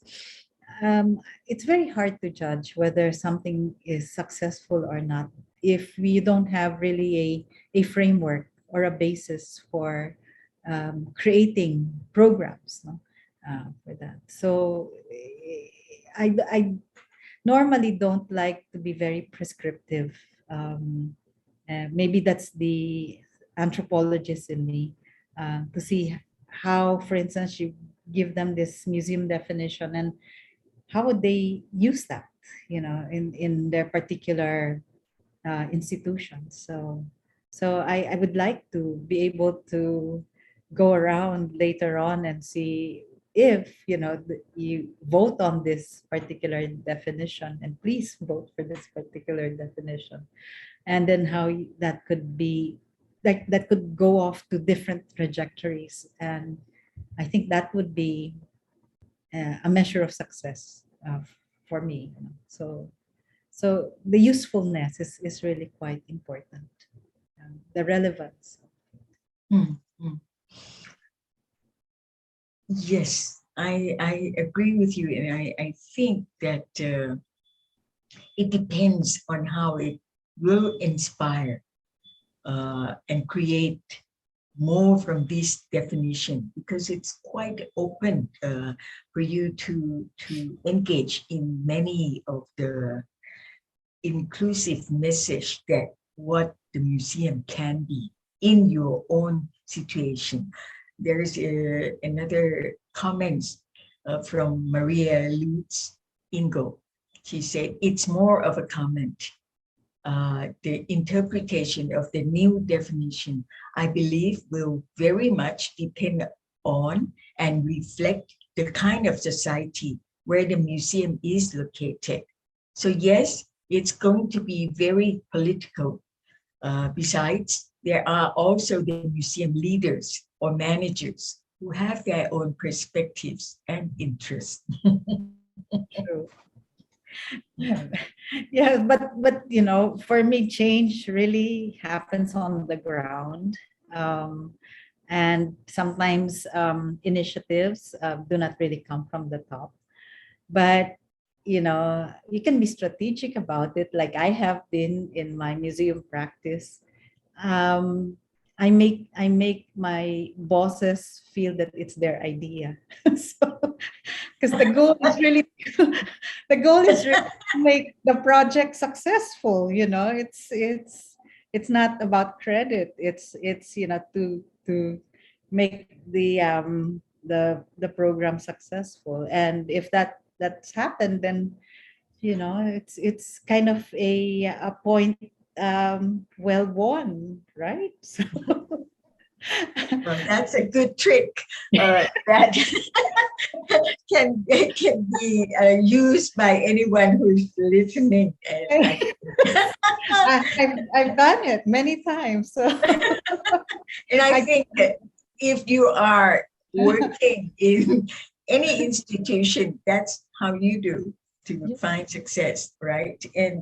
very hard to judge whether something is successful or not if we don't have really a framework or a basis for creating programs, no? For that. So I normally don't like to be very prescriptive. Maybe that's the anthropologist in me, to see how, for instance, you give them this museum definition and how would they use that, in their particular institution. So I would like to be able to go around later on and see if you vote on this particular definition, and please vote for this particular definition, and then how that could be, like, that could go off to different trajectories, and I think that would be a measure of success for me. So the usefulness is really quite important, the relevance. Hmm, hmm. Yes, I agree with you. And I think that it depends on how it will inspire and create more from this definition, because it's quite open for you to engage in many of the inclusive message that what the museum can be in your own situation. There is another comment from Maria Lutz Ingo. She said, it's more of a comment. The interpretation of the new definition, I believe, will very much depend on and reflect the kind of society where the museum is located. So yes, it's going to be very political. Besides, there are also the museum leaders or managers who have their own perspectives and interests. True. Yeah, yeah, but for me, change really happens on the ground, um, and sometimes initiatives do not really come from the top. But you can be strategic about it, like I have been in my museum practice. um, I make my bosses feel that it's their idea. So, because the goal is really to make the project successful. It's not about credit. It's to make the program successful. And if that's happened, then it's kind of a point well won, right? So Well, that's a good trick that can be used by anyone who's listening. And I've done it many times. So and I think that if you are working in any institution, that's how you do to find success, right? And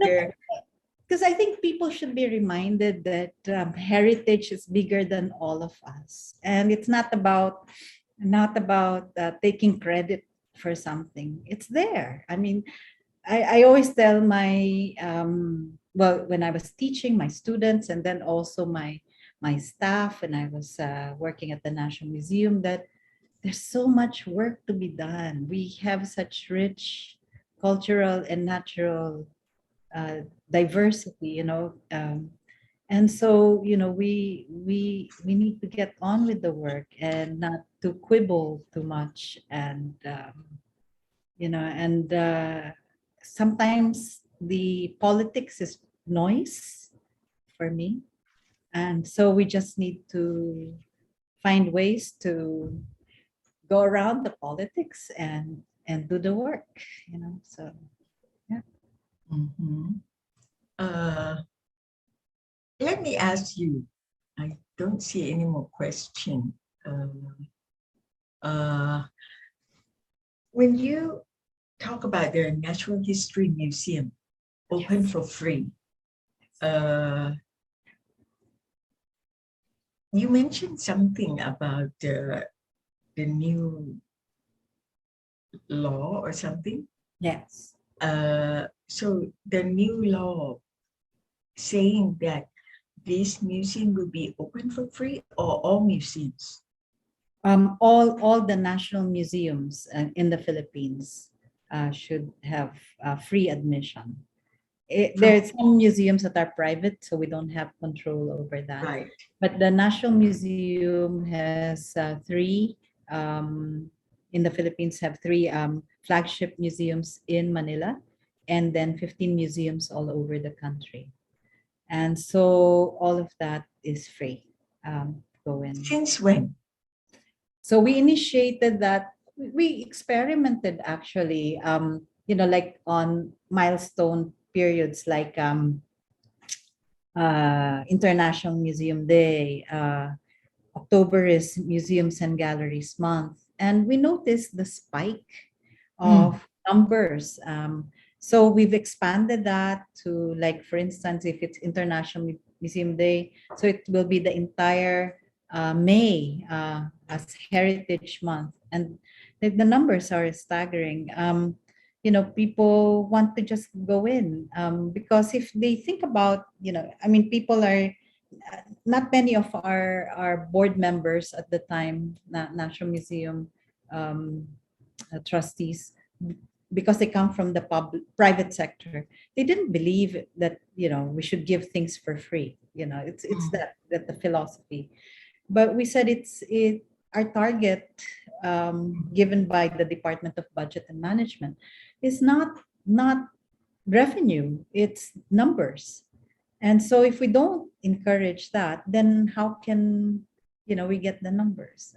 because I think people should be reminded that heritage is bigger than all of us, and it's not about taking credit for something. It's there. I mean, I always tell my well, when I was teaching my students and then also my staff when I was working at the National Museum, that there's so much work to be done. We have such rich cultural and natural diversity, and so we need to get on with the work and not to quibble too much, and sometimes the politics is noise for me, and so we just need to find ways to go around the politics and do the work, so yeah. mhm. Uh, let me ask you, I don't see any more question. Uh, when you talk about the Natural History Museum open for free, you mentioned something about the new law or something. Yes. So the new law saying that this museum will be open for free, or all museums? All the national museums in the Philippines should have free admission. There are some museums that are private, so we don't have control over that. Right. But the National Museum has three, in the Philippines, have three flagship museums in Manila, and then 15 museums all over the country. And so all of that is free. Go in. Since when? So we initiated that. We experimented actually, like on milestone periods like International Museum Day. October is Museums and Galleries Month. And we noticed the spike of numbers. So we've expanded that to, like, for instance, if it's International Museum Day, so it will be the entire May as Heritage Month. And the numbers are staggering. People want to just go in because if they think about, I mean, people are, not many of our board members at the time, National Museum trustees, because they come from the private sector, they didn't believe that we should give things for free. It's that the philosophy. But we said our target, given by the Department of Budget and Management, is not revenue, it's numbers. And so if we don't encourage that, then how can we get the numbers?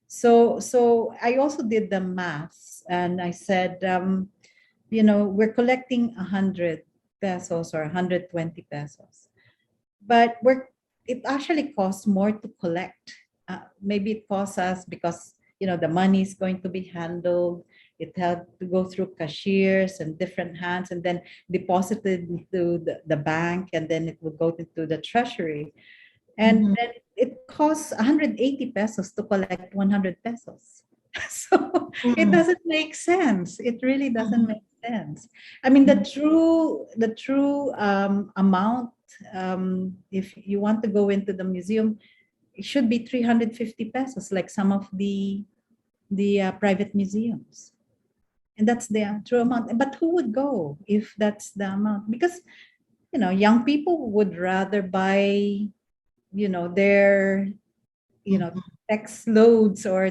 So I also did the maths, and I said, we're collecting 100 pesos or 120 pesos, but it actually costs more to collect. Maybe it costs us because the money is going to be handled. It had to go through cashiers and different hands, and then deposited into the bank, and then it will go into the treasury. And then it costs 180 pesos to collect 100 pesos. So it doesn't make sense. It really doesn't make sense. I mean, the true amount, if you want to go into the museum, it should be 350 pesos, like some of the private museums. And that's the true amount. But who would go if that's the amount? Because, young people would rather buy, their, text loads, or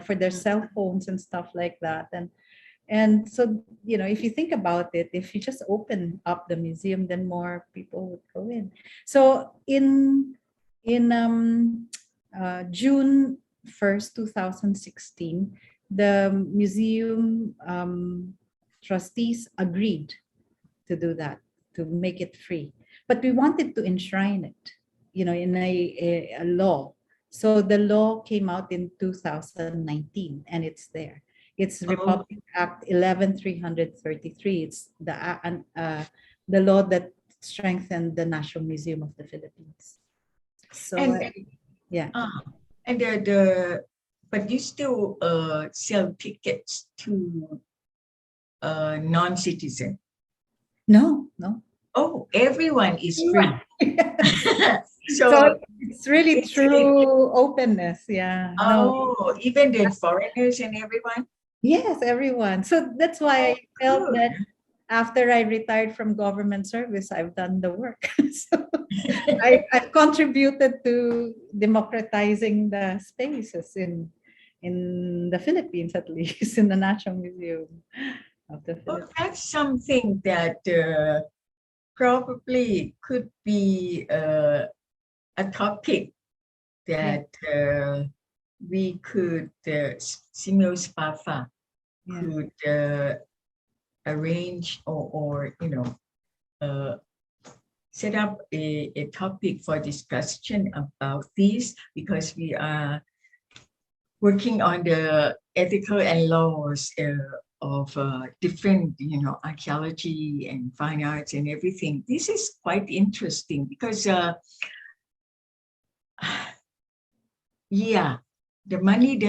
for their cell phones and stuff like that. And so, if you think about it, if you just open up the museum, then more people would go in. So in June 1st, 2016, the museum trustees agreed to do that, to make it free. But we wanted to enshrine it, in a law. So the law came out in 2019 and it's there. It's Oh, Republic Act 11333. It's the law that strengthened the National Museum of the Philippines. So and yeah. ah, and but you still sell tickets to non-citizen. No, no. Oh, everyone is free. So So it's really it's really, true openness. Yeah. No. oh, even the foreigners and everyone. Yes, everyone. So that's why Oh, I felt good. that after I retired from government service, I've done the work. So I've contributed to democratizing the spaces in the Philippines, at least in the National Museum of the Well, Philippines. that's something that probably could be a topic Yeah, that we could, Simeo Spafa yeah, could arrange or set up a topic for discussion about this, because we are working on the ethical and laws of different, archaeology and fine arts and everything. This is quite interesting because, yeah, the money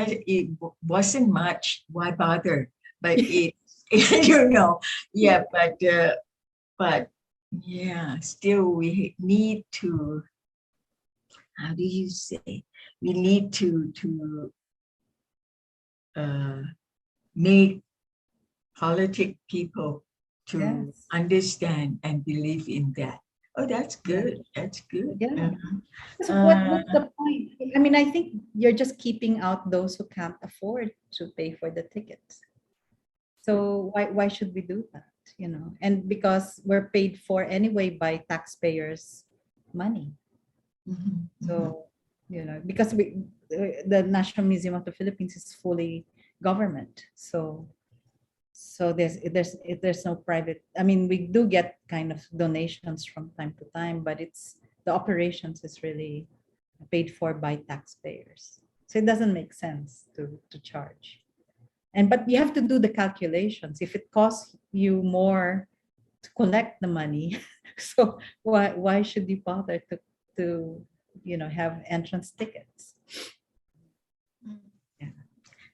wasn't much. Why bother? But it, yeah, but yeah, still we need to. How do you say? We need to uh, make politic people to yes, understand and believe in that. Oh, that's yeah, good. That's good. yeah. So Uh, what's the point? I mean, I think you're just keeping out those who can't afford to pay for the tickets. So why should we do that? And because we're paid for anyway by taxpayers' money. mhm, mhm. So, because the National Museum of the Philippines is fully government. So there's no private. I mean, we do get kind of donations from time to time, but the operations is really paid for by taxpayers. So it doesn't make sense to charge. But you have to do the calculations. If it costs you more to collect the money, so why should you bother to have entrance tickets? Yeah.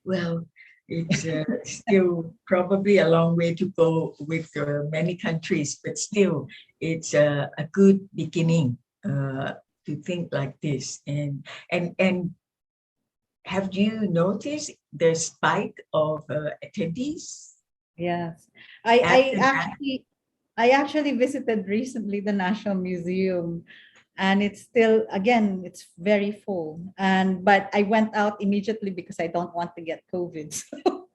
Well, it's still probably a long way to go with many countries, but still, it's a good beginning to think like this. And have you noticed the spike of attendees Yes. I I after that? actually I actually visited recently the National Museum, and it's still, again, it's very full. But I went out immediately because I don't want to get COVID. So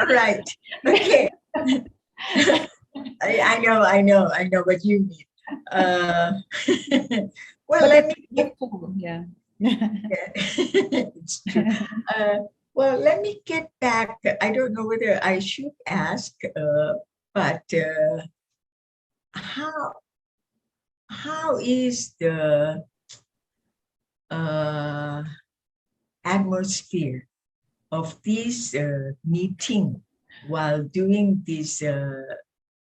All right. Okay. I know what you mean. Uh, well, but let me it's full, yeah. it's true. Well, let me get back. I don't know whether I should ask, but how how is the uh, atmosphere of this meeting while doing this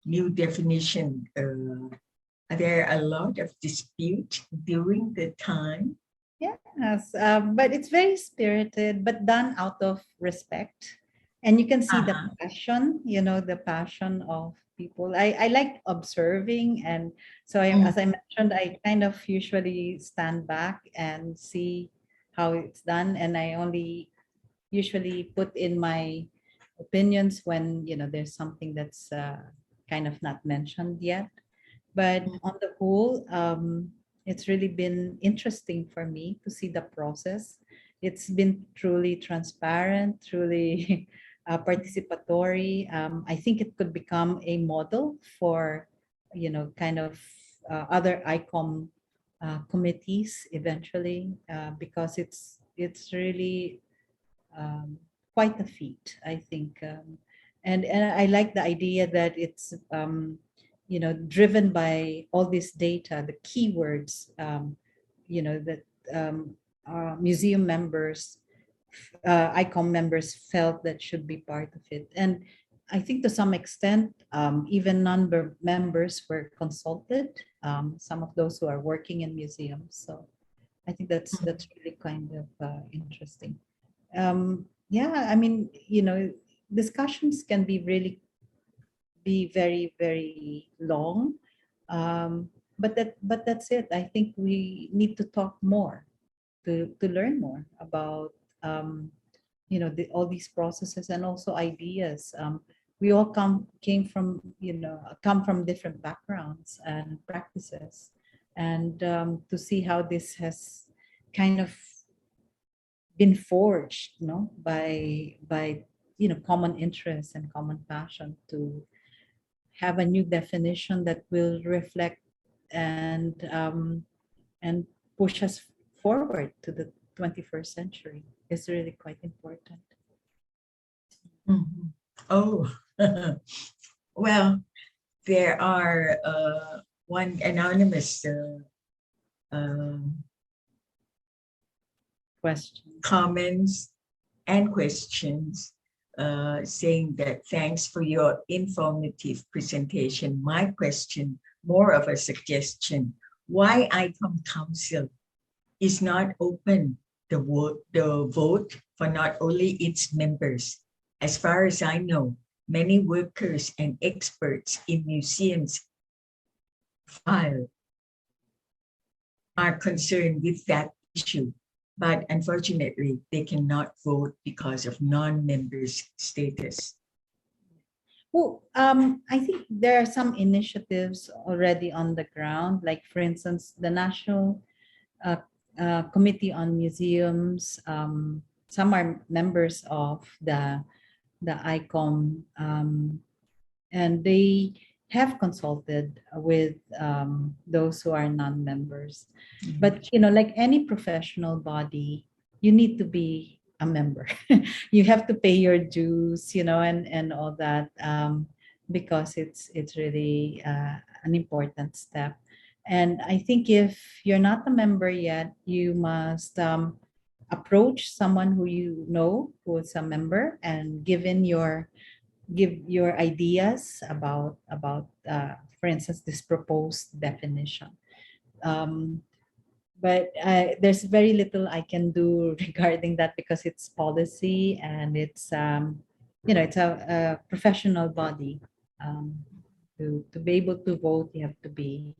new definition? Are there a lot of dispute during the time? Yes, but it's very spirited, but done out of respect. And you can see the Uh-huh. passion, the passion of people. I like observing. And so Mm, as I mentioned, I kind of usually stand back and see how it's done. And I only usually put in my opinions when, there's something that's kind of not mentioned yet. But mm, on the whole, it's really been interesting for me to see the process. It's been truly transparent, truly participatory. I think it could become a model for, kind of other ICOM committees eventually, because it's really quite a feat, I think. And I like the idea that it's driven by all this data, the keywords, that museum members, ICOM members felt that should be part of it. And I think to some extent, even non-members were consulted, some of those who are working in museums. So I think that's really kind of interesting. Yeah, I mean, discussions can be very, very long. But that's it. I think we need to talk more to learn more about all these processes and also ideas. We all come from different backgrounds and practices, and to see how this has kind of been forged, by common interests and common passion to have a new definition that will reflect and push us forward to the 21st century is really quite important. Mhm. Oh, well, there are one anonymous Question. comments and questions saying that thanks for your informative presentation. My question, more of a suggestion, why ICOM Council is not open the vote for not only its members. As far as I know, many workers and experts in museums file are concerned with that issue, but unfortunately, they cannot vote because of non-members' status. Well, I think there are some initiatives already on the ground, like for instance, the National Committee on Museums. Some are members of the ICOM, and they have consulted with those who are non-members. But like any professional body, you need to be a member. You have to pay your dues, and all that, because it's really an important step. And I think if you're not a member yet, you must approach someone who who is a member, and give your ideas about for instance, this proposed definition. But there's very little I can do regarding that, because it's policy, and it's it's a professional body. To be able to vote, you have to be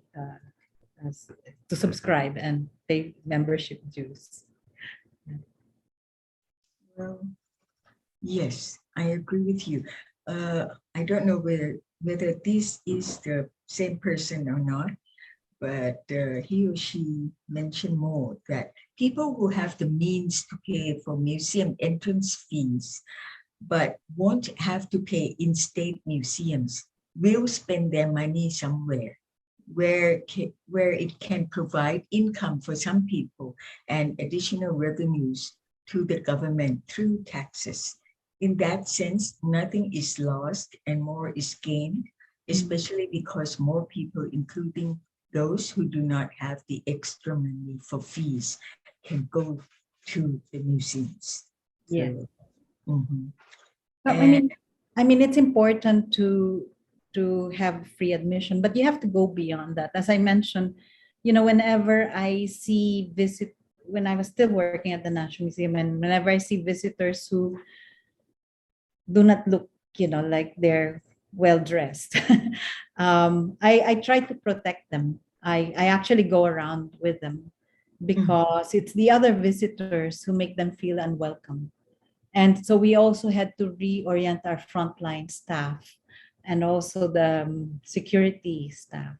to subscribe and pay membership dues. Well, yes, I agree with you. I don't know whether this is the same person or not, but he or she mentioned more that people who have the means to pay for museum entrance fees, but won't have to pay in state museums, will spend their money somewhere where it can provide income for some people and additional revenues to the government through taxes. In that sense, nothing is lost and more is gained, especially because more people, including those who do not have the extra money for fees, can go to the museums. Yeah. So, mhm. Well, I mean, it's important to have free admission, but you have to go beyond that. As I mentioned, whenever I see when I was still working at the National Museum, and whenever I see visitors who do not look, like they're well dressed, I try to protect them. I actually go around with them, because it's the other visitors who make them feel unwelcome. And so we also had to reorient our frontline staff and also the security staff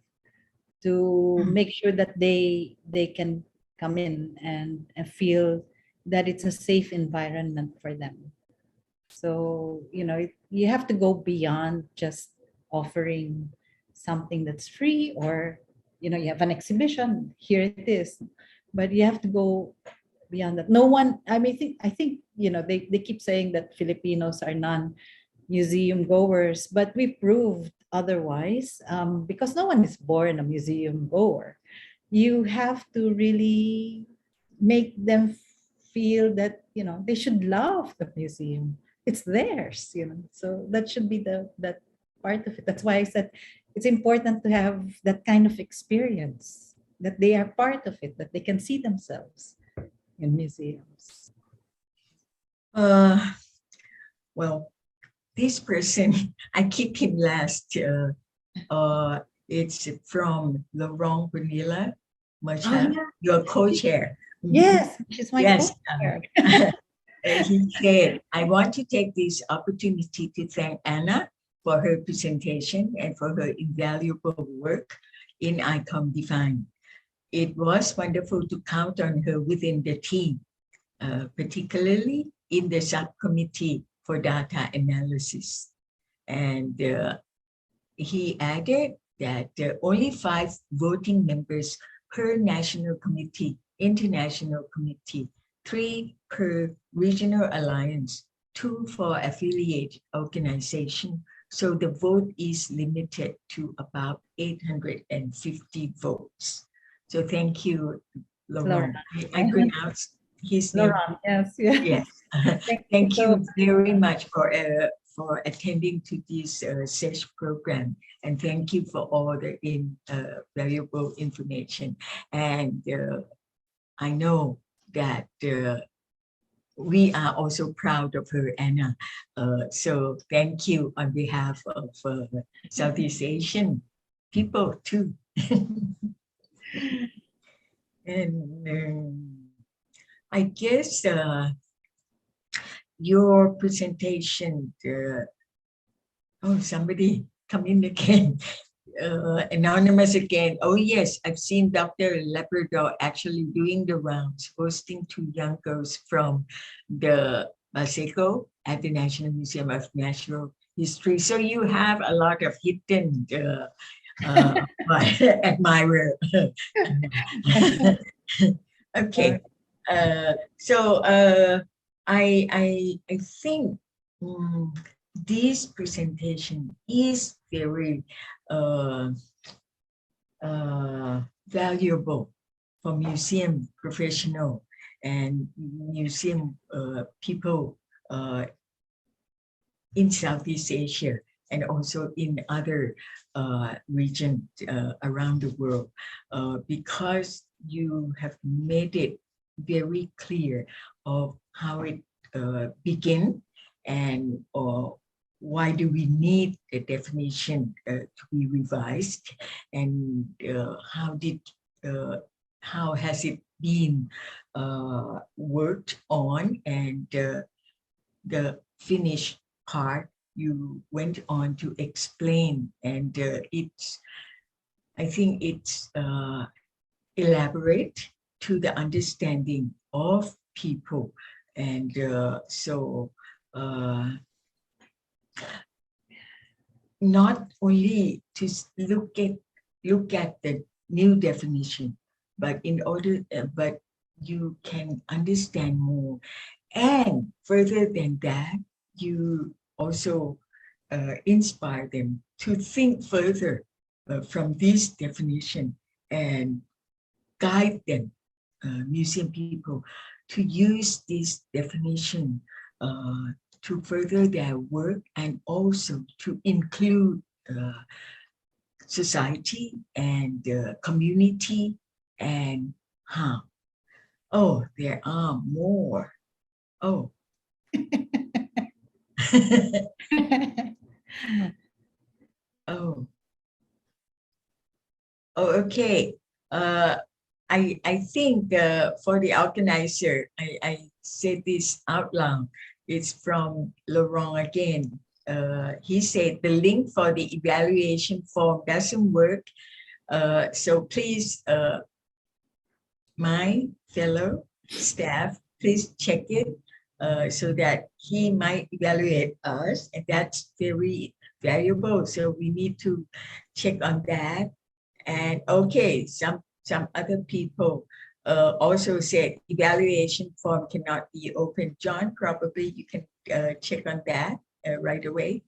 to make sure that they can come in and feel that it's a safe environment for them. So, you have to go beyond just offering something that's free, or you have an exhibition, here it is. But you have to go beyond that. No one, I think, they keep saying that Filipinos are non-museum goers, but we proved otherwise, because no one is born a museum goer. You have to really make them feel that, they should love the museum. It's theirs, so that should be that part of it. That's why I said it's important to have that kind of experience, that they are part of it, that they can see themselves in museums. Well, this person, I keep him last. It's from Laurent Vanilla, yeah. your co-chair. Yes, she's my Yes. co-chair. He said, I want to take this opportunity to thank Ana for her presentation and for her invaluable work in ICOM Define. It was wonderful to count on her within the team, particularly in the subcommittee for data analysis. And he added that only 5 voting members per national committee, international committee, 3 per regional alliance, 2 for affiliate organization. So the vote is limited to about 850 votes. So thank you, Laurent. I pronounced his name. Laurent, yes. Yes. Thank you very much for attending to this SESH program, and thank you for all the valuable information. And I know that we are also proud of her, Ana. So thank you on behalf of Southeast Asian people too. And I guess your presentation, somebody come in again, anonymous again. Oh yes, I've seen Dr. Labrador actually doing the rounds, hosting 2 young girls from the Baseco at the National Museum of Natural History. So you have a lot of hidden admirer. Okay, so I think this presentation is very valuable for museum professional and museum people in Southeast Asia and also in other regions around the world, because you have made it very clear of how it began and why do we need a definition to be revised, and how has it been worked on, and the finished part you went on to explain, and I think it's elaborate to the understanding of people, and so not only to look at the new definition, but but you can understand more, and further than that, you also inspire them to think further from this definition and guide them, museum people, to use this definition to further their work and also to include society and community and oh, there are more. Oh. Oh. Oh, okay. I think for the organizer, I said this out loud. It's from Laurent again. He said the link for the evaluation form doesn't work. So please, my fellow staff, please check it so that he might evaluate us. And that's very valuable. So we need to check on that. And okay, some other people also said evaluation form cannot be open. John, probably you can check on that right away.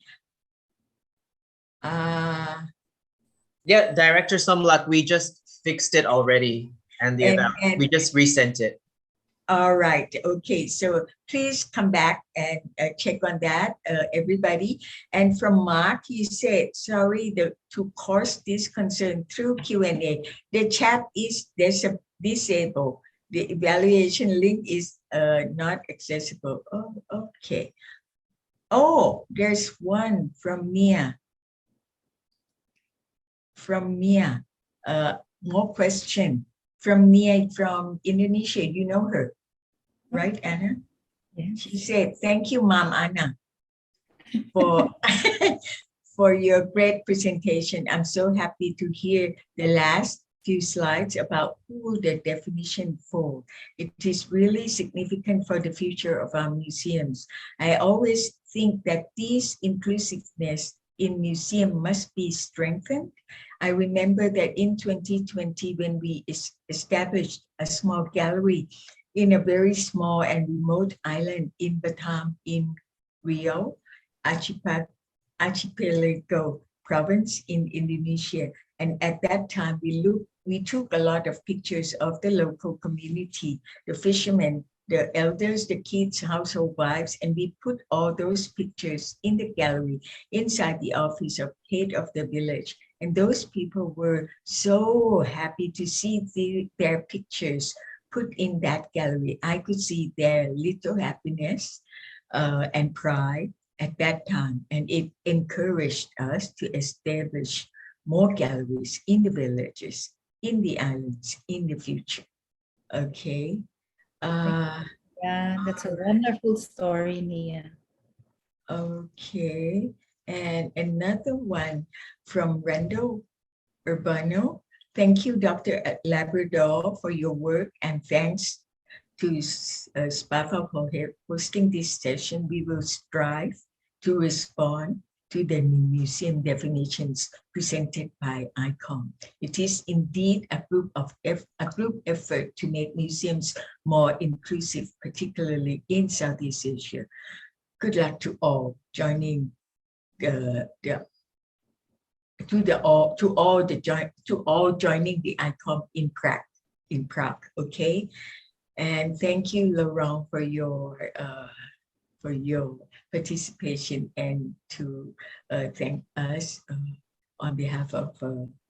Yeah, Director Sumlak, we just fixed it already, and we just resent it. All right. Okay. So please come back and check on that, everybody. And from Mark, he said, sorry to cause this concern through Q&A. The chat is disabled. The evaluation link is not accessible. Oh, okay. Oh, there's one from Mia. From Mia. More question. From Mia from Indonesia. You know her. Right, Anna? Yeah. She said, thank you, Mom Anna, for, for your great presentation. I'm so happy to hear the last few slides about who the definition for. It is really significant for the future of our museums. I always think that this inclusiveness in museum must be strengthened. I remember that in 2020, when we established a small gallery in a very small and remote island in Batam in Rio Archipelago province in Indonesia. And at that time, we took a lot of pictures of the local community, the fishermen, the elders, the kids, household wives, and we put all those pictures in the gallery inside the office of head of the village. And those people were so happy to see their pictures put in that gallery. I could see their little happiness and pride at that time, and it encouraged us to establish more galleries in the villages, in the islands, in the future. Okay. Yeah, that's a wonderful story, Nia. Okay, and another one from Randall Urbano. Thank you, Dr. Labrador, for your work, and thanks to SPAFA for hosting this session. We will strive to respond to the museum definitions presented by ICOM. It is indeed a group effort to make museums more inclusive, particularly in Southeast Asia. Good luck to all joining all joining the ICOM in Prague. Okay, and thank you, Laurent, for your participation, and to thank us on behalf of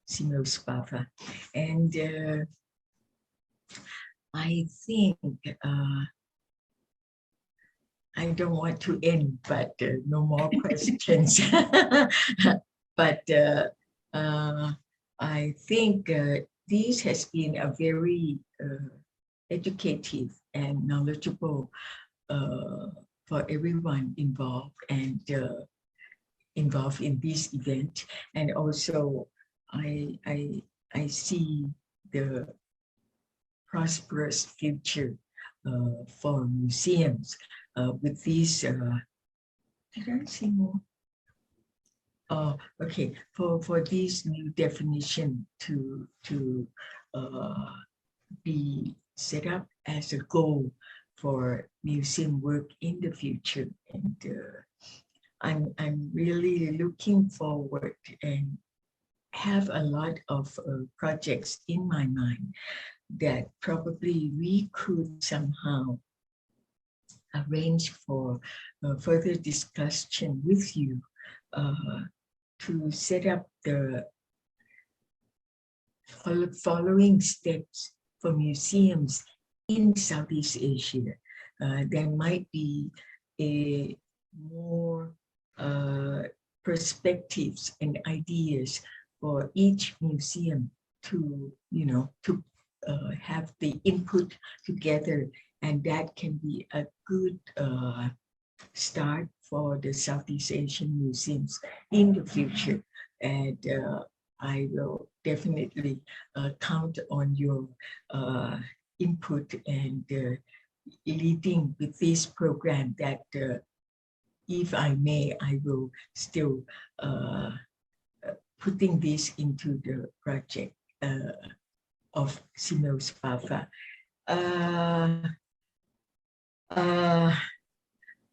Simo Spafa. And I think I don't want to end, but no more questions. But I think this has been a very educative and knowledgeable for everyone involved and involved in this event. And also, I see the prosperous future for museums with these. Did I see more? Oh, okay. For this new definition to be set up as a goal for museum work in the future, and I'm really looking forward and have a lot of projects in my mind that probably we could somehow arrange for further discussion with you to set up the following steps for museums in Southeast Asia. There might be a more perspectives and ideas for each museum to, to have the input together, and that can be a good start for the Southeast Asian museums in the future. And I will definitely count on your input and leading with this program that, if I may, I will still putting this into the project of Simil Spafa.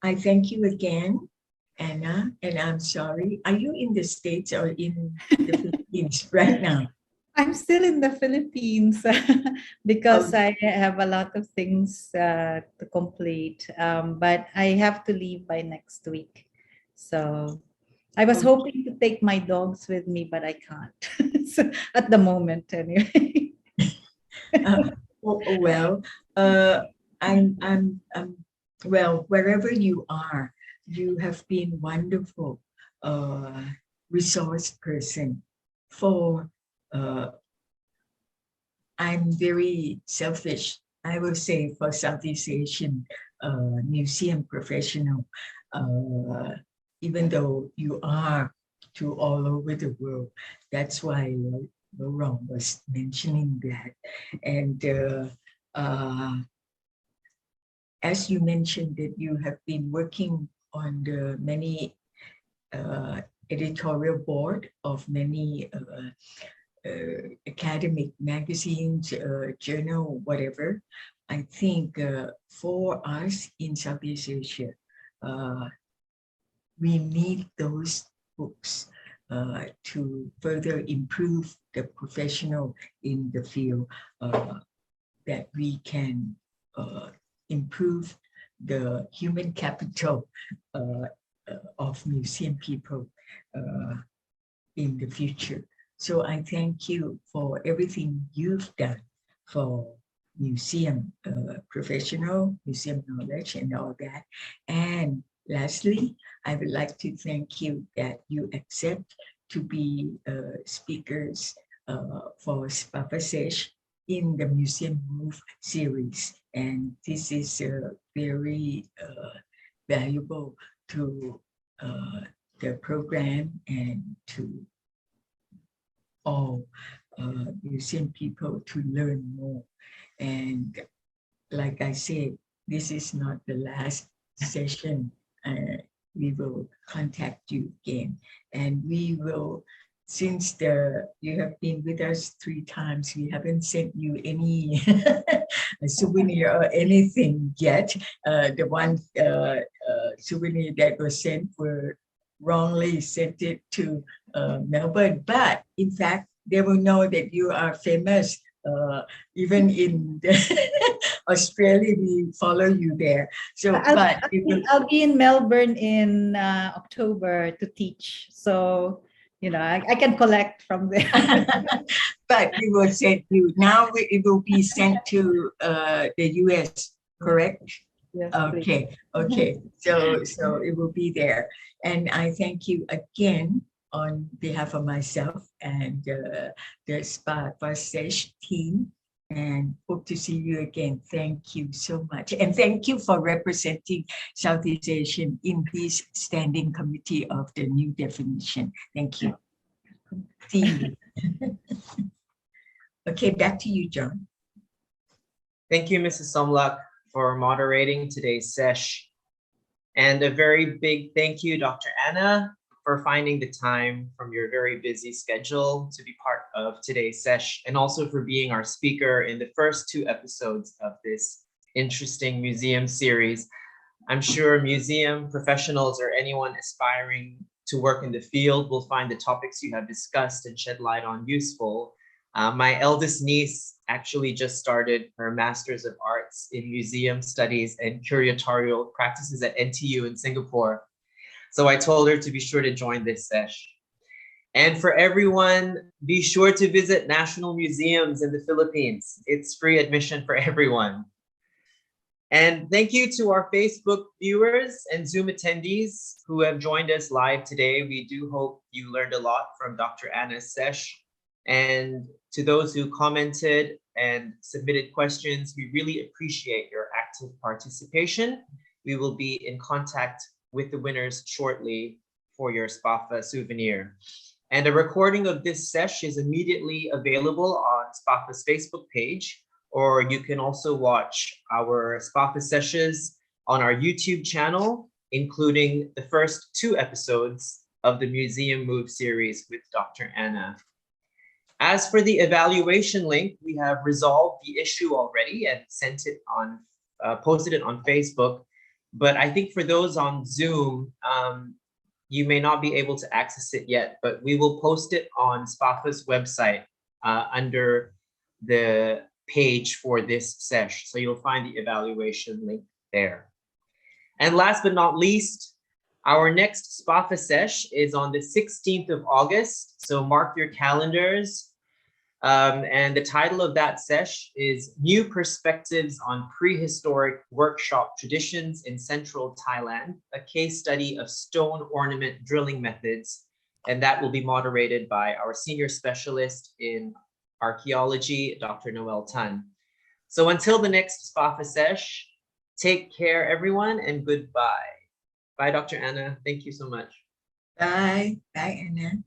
I thank you again, Anna, and I'm sorry. Are you in the States or in the Philippines right now? I'm still in the Philippines because Oh. I have a lot of things to complete, but I have to leave by next week. So I was Oh. hoping to take my dogs with me, but I can't. So, at the moment, anyway. Well, I'm well, wherever you are, you have been wonderful resource person for I'm very selfish, I will say, for Southeast Asian museum professional, even though you are to all over the world. That's why Laurent was mentioning that. And as you mentioned that you have been working on the many editorial board of many academic magazines, journal, whatever. I think for us in Southeast Asia, we need those books to further improve the professional in the field, that we can improve the human capital of museum people in the future. So I thank you for everything you've done for museum professional, museum knowledge and all that. And lastly, I would like to thank you that you accept to be speakers for Spapa Sesh in the Museum Move series. And this is very valuable to the program and to all museum people to learn more. And like I said, this is not the last session. We will contact you again, and we will, since you have been with us 3 times, we haven't sent you any souvenir or anything yet. The one souvenir that was sent were wrongly sent it to Melbourne, but in fact, they will know that you are famous. Even in Australia, we follow you there. So, I'll be in Melbourne in October to teach. So, I can collect from there. But we will send you, now it will be sent to the US, correct? Yes, okay, okay. So it will be there. And I thank you again on behalf of myself and the Spapa Sesh team, and hope to see you again. Thank you so much. And thank you for representing Southeast Asian in this standing committee of the new definition. Thank you. See you. Okay, back to you, John. Thank you, Mrs. Somlak, for moderating today's sesh. And a very big thank you, Dr. Anna, for finding the time from your very busy schedule to be part of today's sesh, and also for being our speaker in the first 2 episodes of this interesting museum series. I'm sure museum professionals or anyone aspiring to work in the field will find the topics you have discussed and shed light on useful. My eldest niece actually just started her Master's of Arts in Museum Studies and Curatorial Practices at NTU in Singapore. So I told her to be sure to join this sesh. And for everyone, be sure to visit national museums in the Philippines. It's free admission for everyone. And thank you to our Facebook viewers and Zoom attendees who have joined us live today. We do hope you learned a lot from Dr. Anna's sesh. And to those who commented and submitted questions, we really appreciate your active participation. We will be in contact with the winners shortly for your SPAFA souvenir. And a recording of this sesh is immediately available on SPAFA's Facebook page, or you can also watch our SPAFA sessions on our YouTube channel, including the first 2 episodes of the Museum Move series with Dr. Ana. As for the evaluation link, we have resolved the issue already and sent it on, posted it on Facebook. But I think for those on Zoom, you may not be able to access it yet, but we will post it on SPAFA's website under the page for this sesh. So you'll find the evaluation link there. And last but not least, our next SPAFA sesh is on the 16th of August. So mark your calendars. And the title of that sesh is New Perspectives on Prehistoric Workshop Traditions in Central Thailand, a case study of stone ornament drilling methods. And that will be moderated by our senior specialist in archaeology, Dr. Noel Tan. So until the next SPAFA sesh, take care, everyone, and goodbye. Bye, Dr. Ana. Thank you so much. Bye. Bye, Anna.